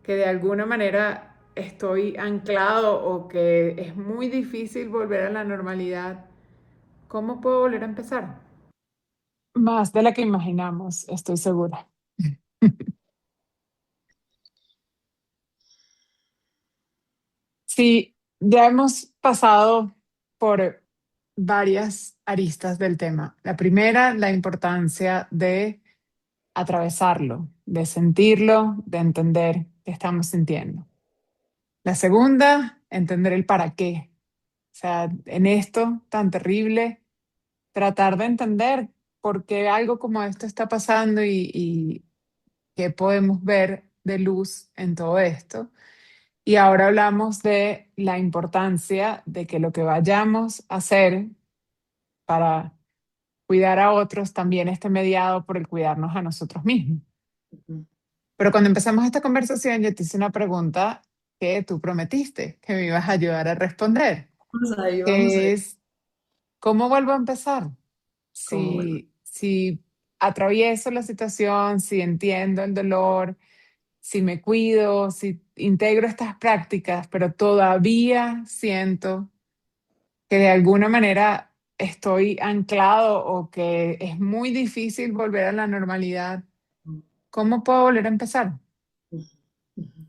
que de alguna manera estoy anclado o que es muy difícil volver a la normalidad, ¿cómo puedo volver a empezar? Más de la que imaginamos, estoy segura. Sí, ya hemos pasado por varias aristas del tema. La primera, la importancia de atravesarlo, de sentirlo, de entender qué estamos sintiendo. La segunda, entender el para qué. O sea, en esto tan terrible, tratar de entender por qué algo como esto está pasando y qué podemos ver de luz en todo esto. Y ahora hablamos de la importancia de que lo que vayamos a hacer para cuidar a otros también esté mediado por el cuidarnos a nosotros mismos. Ujú. Pero cuando empezamos esta conversación, yo te hice una pregunta que tú prometiste que me ibas a ayudar a responder, Vamos a que ir. es, ¿cómo vuelvo a empezar? ¿Cómo vuelvo? Si atravieso la situación, si entiendo el dolor, si me cuido, si integro estas prácticas, pero todavía siento que de alguna manera estoy anclado o que es muy difícil volver a la normalidad, ¿cómo puedo volver a empezar? Ujú, ujú.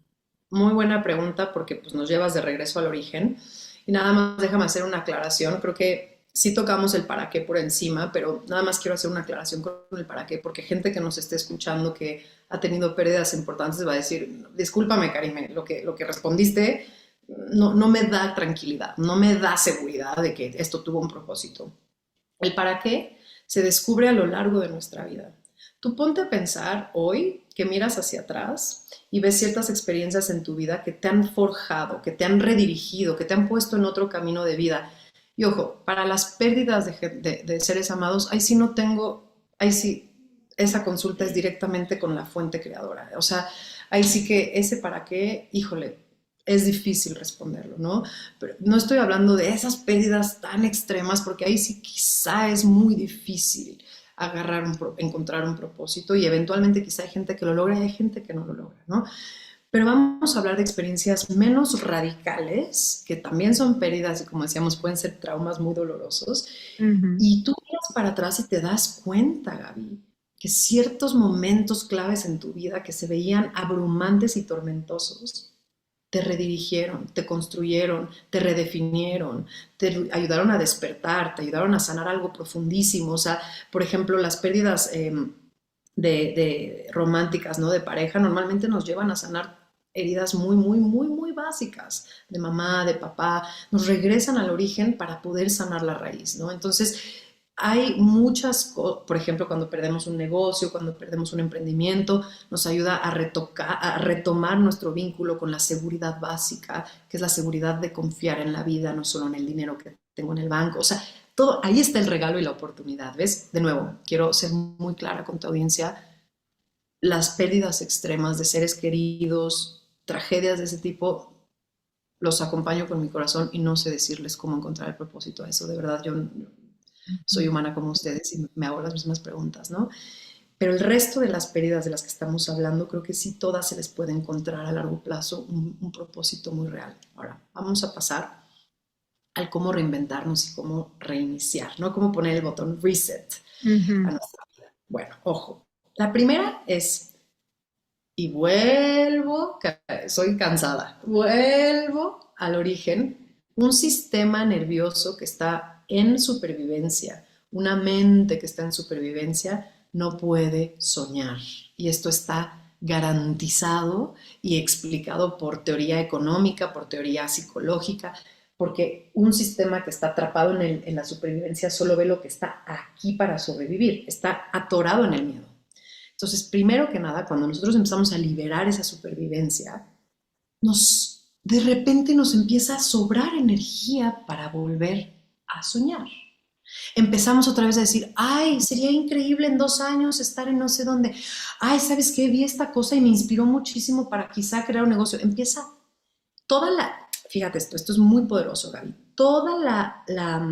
Muy buena pregunta porque pues, nos llevas de regreso al origen. Y nada más déjame hacer una aclaración. Creo que sí tocamos el para qué por encima, pero nada más quiero hacer una aclaración con el para qué, porque gente que nos esté escuchando que ha tenido pérdidas importantes va a decir, discúlpame, Karime, lo que respondiste no me da tranquilidad, no me da seguridad de que esto tuvo un propósito. El para qué se descubre a lo largo de nuestra vida. Tú ponte a pensar hoy que miras hacia atrás y ves ciertas experiencias en tu vida que te han forjado, que te han redirigido, que te han puesto en otro camino de vida. Y ojo, para las pérdidas de seres amados, ahí sí no tengo, ahí sí, esa consulta es directamente con la fuente creadora. O sea, ahí sí que ese para qué, híjole, es difícil responderlo, ¿no? Pero no estoy hablando de esas pérdidas tan extremas, porque ahí sí quizá es muy difícil encontrar un propósito y eventualmente quizá hay gente que lo logra y hay gente que no lo logra, ¿no? Pero vamos a hablar de experiencias menos radicales, que también son pérdidas y como decíamos pueden ser traumas muy dolorosos. Ujú. Y tú miras para atrás y te das cuenta, Gaby, que ciertos momentos claves en tu vida que se veían abrumantes y tormentosos, te redirigieron, te construyeron, te redefinieron, te ayudaron a despertar, te ayudaron a sanar algo profundísimo. O sea, por ejemplo, las pérdidas de románticas, ¿no? De pareja, normalmente nos llevan a sanar heridas muy, muy, muy, muy básicas, de mamá, de papá, nos regresan al origen para poder sanar la raíz, ¿no? Entonces, hay muchas, por ejemplo, cuando perdemos un negocio, cuando perdemos un emprendimiento, nos ayuda a retomar nuestro vínculo con la seguridad básica, que es la seguridad de confiar en la vida, no solo en el dinero que tengo en el banco. O sea, todo, ahí está el regalo y la oportunidad, ¿ves? De nuevo, quiero ser muy clara con tu audiencia, las pérdidas extremas de seres queridos, tragedias de ese tipo, los acompaño con mi corazón y no sé decirles cómo encontrar el propósito a eso. De verdad, yo soy humana como ustedes y me hago las mismas preguntas, ¿no? Pero el resto de las pérdidas de las que estamos hablando, creo que sí todas se les puede encontrar a largo plazo un propósito muy real. Ahora, vamos a pasar al cómo reinventarnos y cómo reiniciar, ¿no? Cómo poner el botón reset a Ujú. nuestra vida. Bueno, ojo. La primera es, y vuelvo, soy cansada, vuelvo al origen, un sistema nervioso que está en supervivencia, una mente que está en supervivencia, no puede soñar. Y esto está garantizado y explicado por teoría económica, por teoría psicológica, porque un sistema que está atrapado en la supervivencia solo ve lo que está aquí para sobrevivir, está atorado en el miedo. Entonces, primero que nada, cuando nosotros empezamos a liberar esa supervivencia, de repente nos empieza a sobrar energía para volver a soñar. Empezamos otra vez a decir, ay, sería increíble en 2 años estar en no sé dónde. Ay, ¿sabes qué? Vi esta cosa y me inspiró muchísimo para quizá crear un negocio. Empieza toda la, fíjate esto es muy poderoso, Gaby, toda la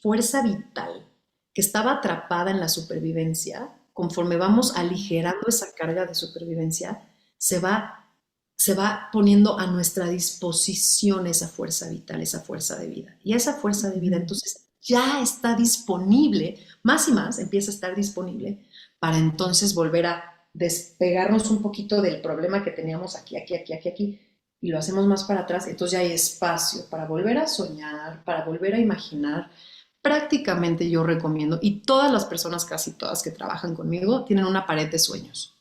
fuerza vital que estaba atrapada en la supervivencia, conforme vamos aligerando esa carga de supervivencia, se va, se va poniendo a nuestra disposición esa fuerza vital, esa fuerza de vida. Y esa fuerza de vida Ujú. entonces ya está disponible, más y más empieza a estar disponible para entonces volver a despegarnos un poquito del problema que teníamos aquí, y lo hacemos más para atrás, entonces ya hay espacio para volver a soñar, para volver a imaginar. Prácticamente yo recomiendo, y todas las personas, casi todas que trabajan conmigo, tienen una pared de sueños.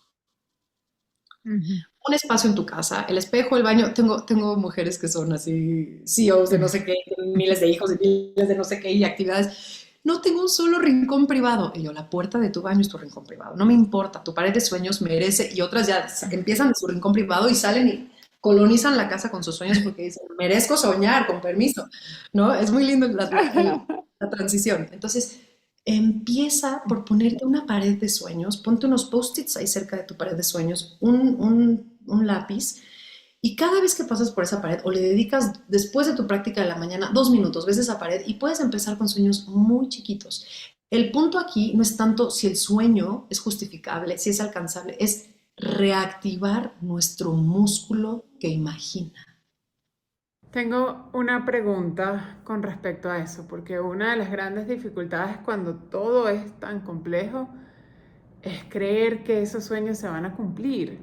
Ujú. Un espacio en tu casa, el espejo, el baño. Tengo mujeres que son así, CEOs de no sé qué, miles de hijos y miles de no sé qué y actividades. No tengo un solo rincón privado. Y yo, la puerta de tu baño es tu rincón privado. No me importa, tu pared de sueños merece. Y otras ya empiezan de su rincón privado y salen y colonizan la casa con sus sueños porque dicen, merezco soñar, con permiso. ¿No? Es muy lindo la transición. Entonces, empieza por ponerte una pared de sueños, ponte unos post-its ahí cerca de tu pared de sueños, un lápiz, y cada vez que pasas por esa pared o le dedicas después de tu práctica de la mañana 2 minutos, ves esa pared y puedes empezar con sueños muy chiquitos. El punto aquí no es tanto si el sueño es justificable, si es alcanzable, es reactivar nuestro músculo que imagina. Tengo una pregunta con respecto a eso, porque una de las grandes dificultades cuando todo es tan complejo es creer que esos sueños se van a cumplir.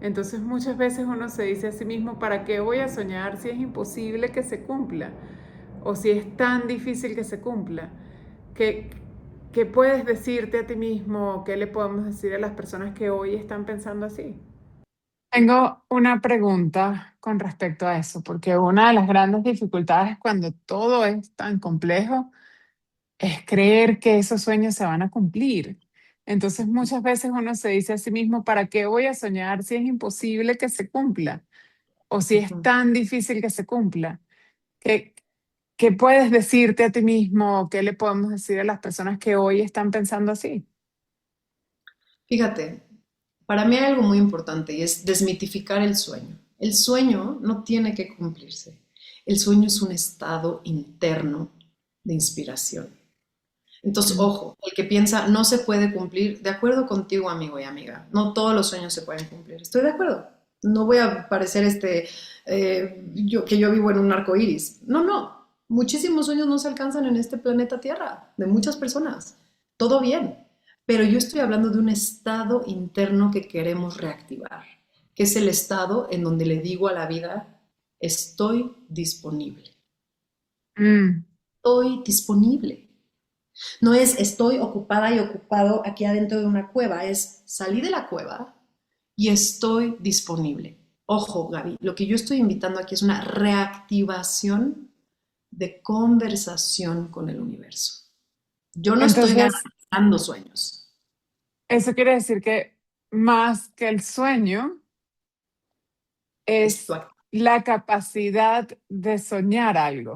Entonces muchas veces uno se dice a sí mismo, ¿para qué voy a soñar si es imposible que se cumpla? O si es tan difícil que se cumpla. ¿Qué, qué puedes decirte a ti mismo? ¿Qué le podemos decir a las personas que hoy están pensando así? Tengo una pregunta con respecto a eso, porque una de las grandes dificultades cuando todo es tan complejo es creer que esos sueños se van a cumplir. Entonces muchas veces uno se dice a sí mismo, ¿para qué voy a soñar si es imposible que se cumpla? O si es Ujú. tan difícil que se cumpla. ¿Qué, qué puedes decirte a ti mismo? ¿Qué le podemos decir a las personas que hoy están pensando así? Fíjate, para mí hay algo muy importante y es desmitificar el sueño. El sueño no tiene que cumplirse. El sueño es un estado interno de inspiración. Entonces, Mm. ojo, el que piensa no se puede cumplir, de acuerdo contigo, amigo y amiga, no todos los sueños se pueden cumplir. Estoy de acuerdo. No voy a parecer que yo vivo en un arco iris. No, no. Muchísimos sueños no se alcanzan en este planeta Tierra, de muchas personas. Todo bien. Pero yo estoy hablando de un estado interno que queremos reactivar, que es el estado en donde le digo a la vida, estoy disponible. Mm. Estoy disponible. No es estoy ocupada y ocupado aquí adentro de una cueva, es salí de la cueva y estoy disponible. Ojo, Gaby, lo que yo estoy invitando aquí es una reactivación de conversación con el universo. Yo no estoy Entonces, garantizando sueños. eso quiere decir que más que el sueño Es tu es la capacidad de soñar algo.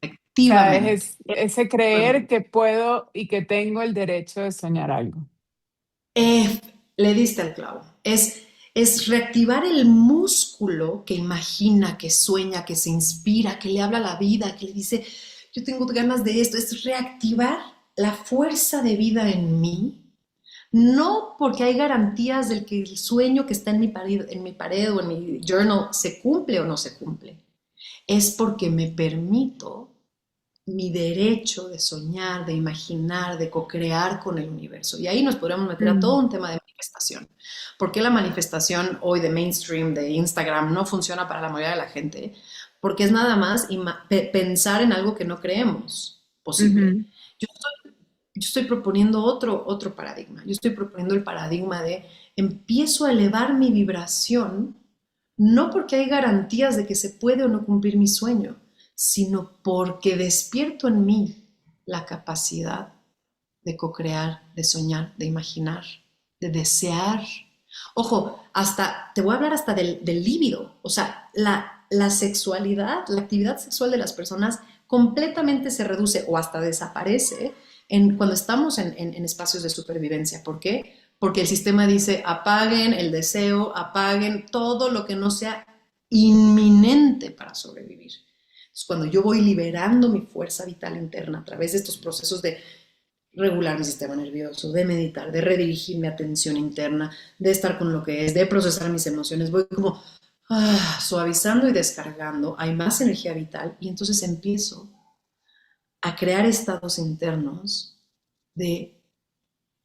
O sea, activamente. es ese creer que puedo y que tengo el derecho de soñar algo. Eh, Le diste al clavo. Es reactivar el músculo que imagina, que sueña, que se inspira, que le habla a la vida, que le dice, yo tengo ganas de esto. Es reactivar la fuerza de vida en mí. No porque hay garantías del que el sueño que está en mi pared o en mi journal se cumple o no se cumple. Es porque me permito mi derecho de soñar, de imaginar, de co-crear con el universo. Y ahí nos podríamos meter a todo Mm. un tema de manifestación. ¿Por qué la manifestación hoy de mainstream, de Instagram, no funciona para la mayoría de la gente? Porque es nada más pensar en algo que no creemos posible. Ujú. Yo estoy proponiendo otro paradigma. Yo estoy proponiendo el paradigma de empiezo a elevar mi vibración, no porque hay garantías de que se puede o no cumplir mi sueño, sino porque despierto en mí la capacidad de co-crear, de soñar, de imaginar, de desear. Ojo, te voy a hablar hasta del líbido. O sea, la sexualidad, la actividad sexual de las personas completamente se reduce o hasta desaparece cuando estamos en espacios de supervivencia. ¿Por qué? Porque el sistema dice apaguen el deseo, apaguen todo lo que no sea inminente para sobrevivir. Entonces, cuando yo voy liberando mi fuerza vital interna a través de estos procesos de regular mi sistema nervioso, de meditar, de redirigir mi atención interna, de estar con lo que es, de procesar mis emociones, voy como suavizando y descargando, hay más energía vital y entonces empiezo a crear estados internos de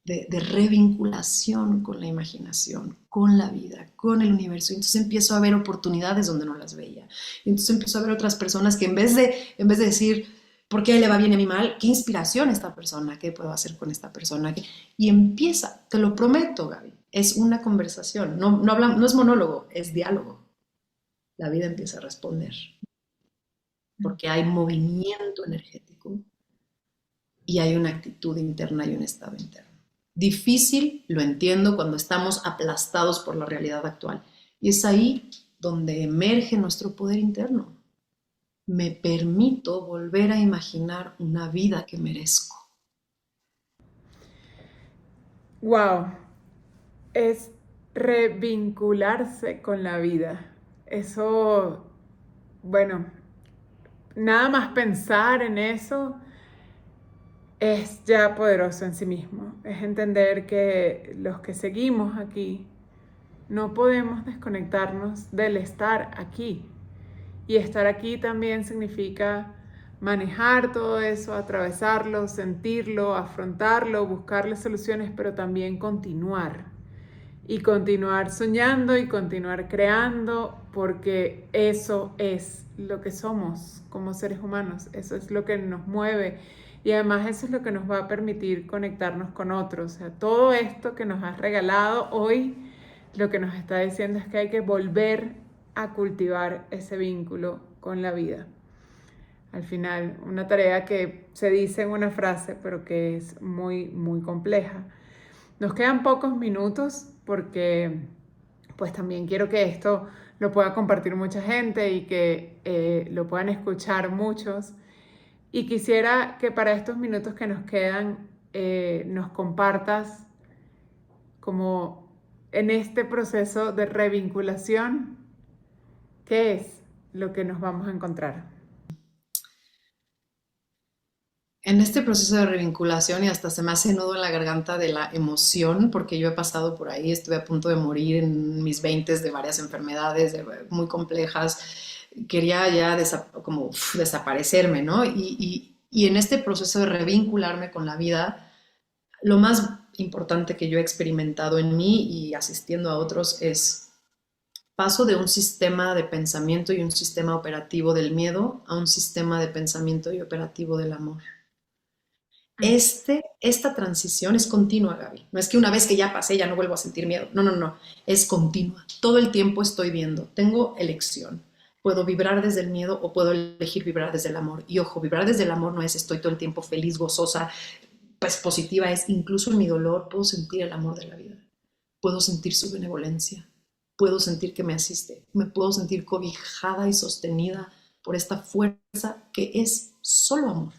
revinculación con la imaginación, con la vida, con el universo. Y entonces empiezo a ver oportunidades donde no las veía. Y entonces empiezo a ver otras personas que en vez de decir, ¿por qué le va bien y a mí mal? ¿Qué inspiración esta persona? ¿Qué puedo hacer con esta persona? Y empieza, te lo prometo, Gaby, es una conversación. No es monólogo, es diálogo. La vida empieza a responder. Porque hay movimiento energético y hay una actitud interna y un estado interno. Difícil, lo entiendo, cuando estamos aplastados por la realidad actual. Y es ahí donde emerge nuestro poder interno. Me permito volver a imaginar una vida que merezco. Wow, es revincularse con la vida. Eso, bueno, nada más pensar en eso es ya poderoso en sí mismo. Es entender que los que seguimos aquí no podemos desconectarnos del estar aquí. Y estar aquí también significa manejar todo eso, atravesarlo, sentirlo, afrontarlo, buscarle soluciones, pero también continuar. Y continuar soñando y continuar creando, porque eso es lo que somos como seres humanos, eso es lo que nos mueve y además eso es lo que nos va a permitir conectarnos con otros. O sea, todo esto que nos has regalado hoy, lo que nos está diciendo es que hay que volver a cultivar ese vínculo con la vida. Al final, una tarea que se dice en una frase, pero que es muy, muy compleja. Nos quedan pocos minutos porque pues también quiero que esto lo pueda compartir mucha gente y que lo puedan escuchar muchos. Y quisiera que para estos minutos que nos quedan nos compartas como en este proceso de revinculación, ¿qué es lo que nos vamos a encontrar? En este proceso de revinculación y hasta se me hace nudo en la garganta de la emoción, porque yo he pasado por ahí, estuve a punto de morir en mis veintes de varias enfermedades muy complejas, quería ya desaparecerme, ¿no? Y en este proceso de revincularme con la vida, lo más importante que yo he experimentado en mí y asistiendo a otros es paso de un sistema de pensamiento y un sistema operativo del miedo a un sistema de pensamiento y operativo del amor. Esta transición es continua, Gaby. No es que una vez que ya pasé ya no vuelvo a sentir miedo. No, no, no. Es continua. Todo el tiempo estoy viendo. Tengo elección. Puedo vibrar desde el miedo o puedo elegir vibrar desde el amor. Y ojo, vibrar desde el amor no es estoy todo el tiempo feliz, gozosa, pues positiva. Es incluso en mi dolor puedo sentir el amor de la vida. Puedo sentir su benevolencia. Puedo sentir que me asiste. Me puedo sentir cobijada y sostenida por esta fuerza que es solo amor.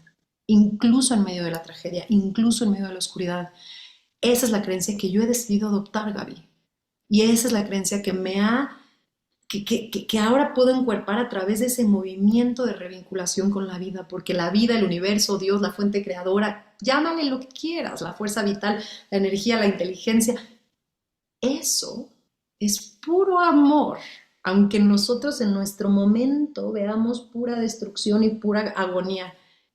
Incluso en medio de la tragedia, incluso en medio de la oscuridad. Esa es la creencia que yo he decidido adoptar, Gaby. Y esa es la creencia que ahora puedo encuerpar a través de ese movimiento de revinculación con la vida, porque la vida, el universo, Dios, la fuente creadora, llámale lo que quieras, la fuerza vital, la energía, la inteligencia, eso es puro amor. Aunque nosotros en nuestro momento veamos pura destrucción y pura agonía,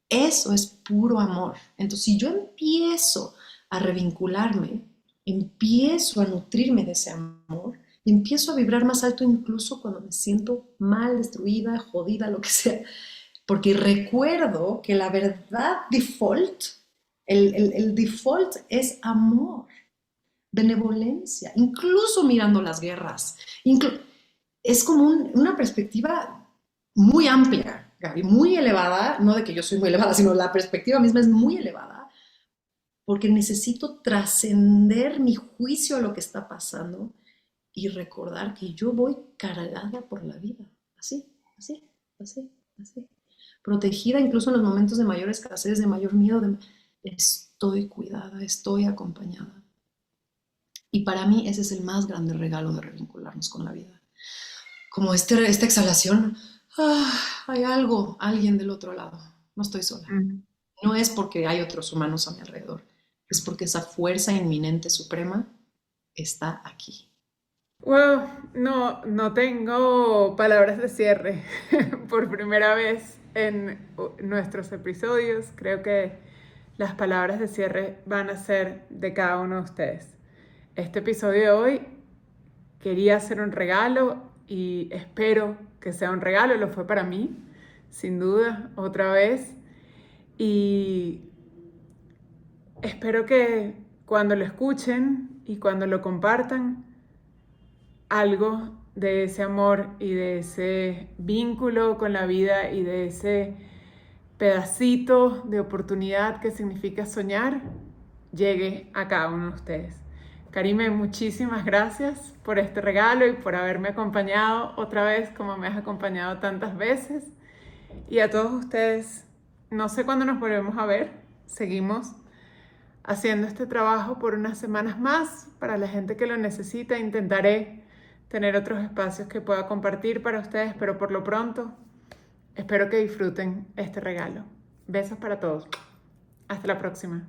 eso es puro amor. Entonces, si yo empiezo a revincularme, empiezo a nutrirme de ese amor, empiezo a vibrar más alto incluso cuando me siento mal, destruida, jodida, lo que sea. Porque recuerdo que la verdad default, el default es amor, benevolencia, incluso mirando las guerras. Es como una perspectiva muy amplia, Gaby, muy elevada, no de que yo soy muy elevada, sino la perspectiva misma es muy elevada, porque necesito trascender mi juicio a lo que está pasando y recordar que yo voy cargada por la vida, así. así, así, así. Protegida incluso en los momentos de mayor escasez, de mayor miedo, estoy cuidada, estoy acompañada. Y para mí ese es el más grande regalo de revincularnos con la vida. Como esta exhalación, hay algo, alguien del otro lado, no estoy sola. Mm. No es porque hay otros humanos a mi alrededor, es porque esa fuerza inminente suprema está aquí. Wow, no tengo palabras de cierre. Por primera vez en nuestros episodios, creo que las palabras de cierre van a ser de cada uno de ustedes. Este episodio de hoy quería hacer un regalo y espero que sea un regalo, lo fue para mí, sin duda, otra vez. Y espero que cuando lo escuchen y cuando lo compartan, algo de ese amor y de ese vínculo con la vida y de ese pedacito de oportunidad que significa soñar, llegue a cada uno de ustedes. Karime, muchísimas gracias por este regalo y por haberme acompañado otra vez como me has acompañado tantas veces. Y a todos ustedes, no sé cuándo nos volvemos a ver, seguimos haciendo este trabajo por unas semanas más para la gente que lo necesita. Intentaré tener otros espacios que pueda compartir para ustedes, pero por lo pronto espero que disfruten este regalo. Besos para todos. Hasta la próxima.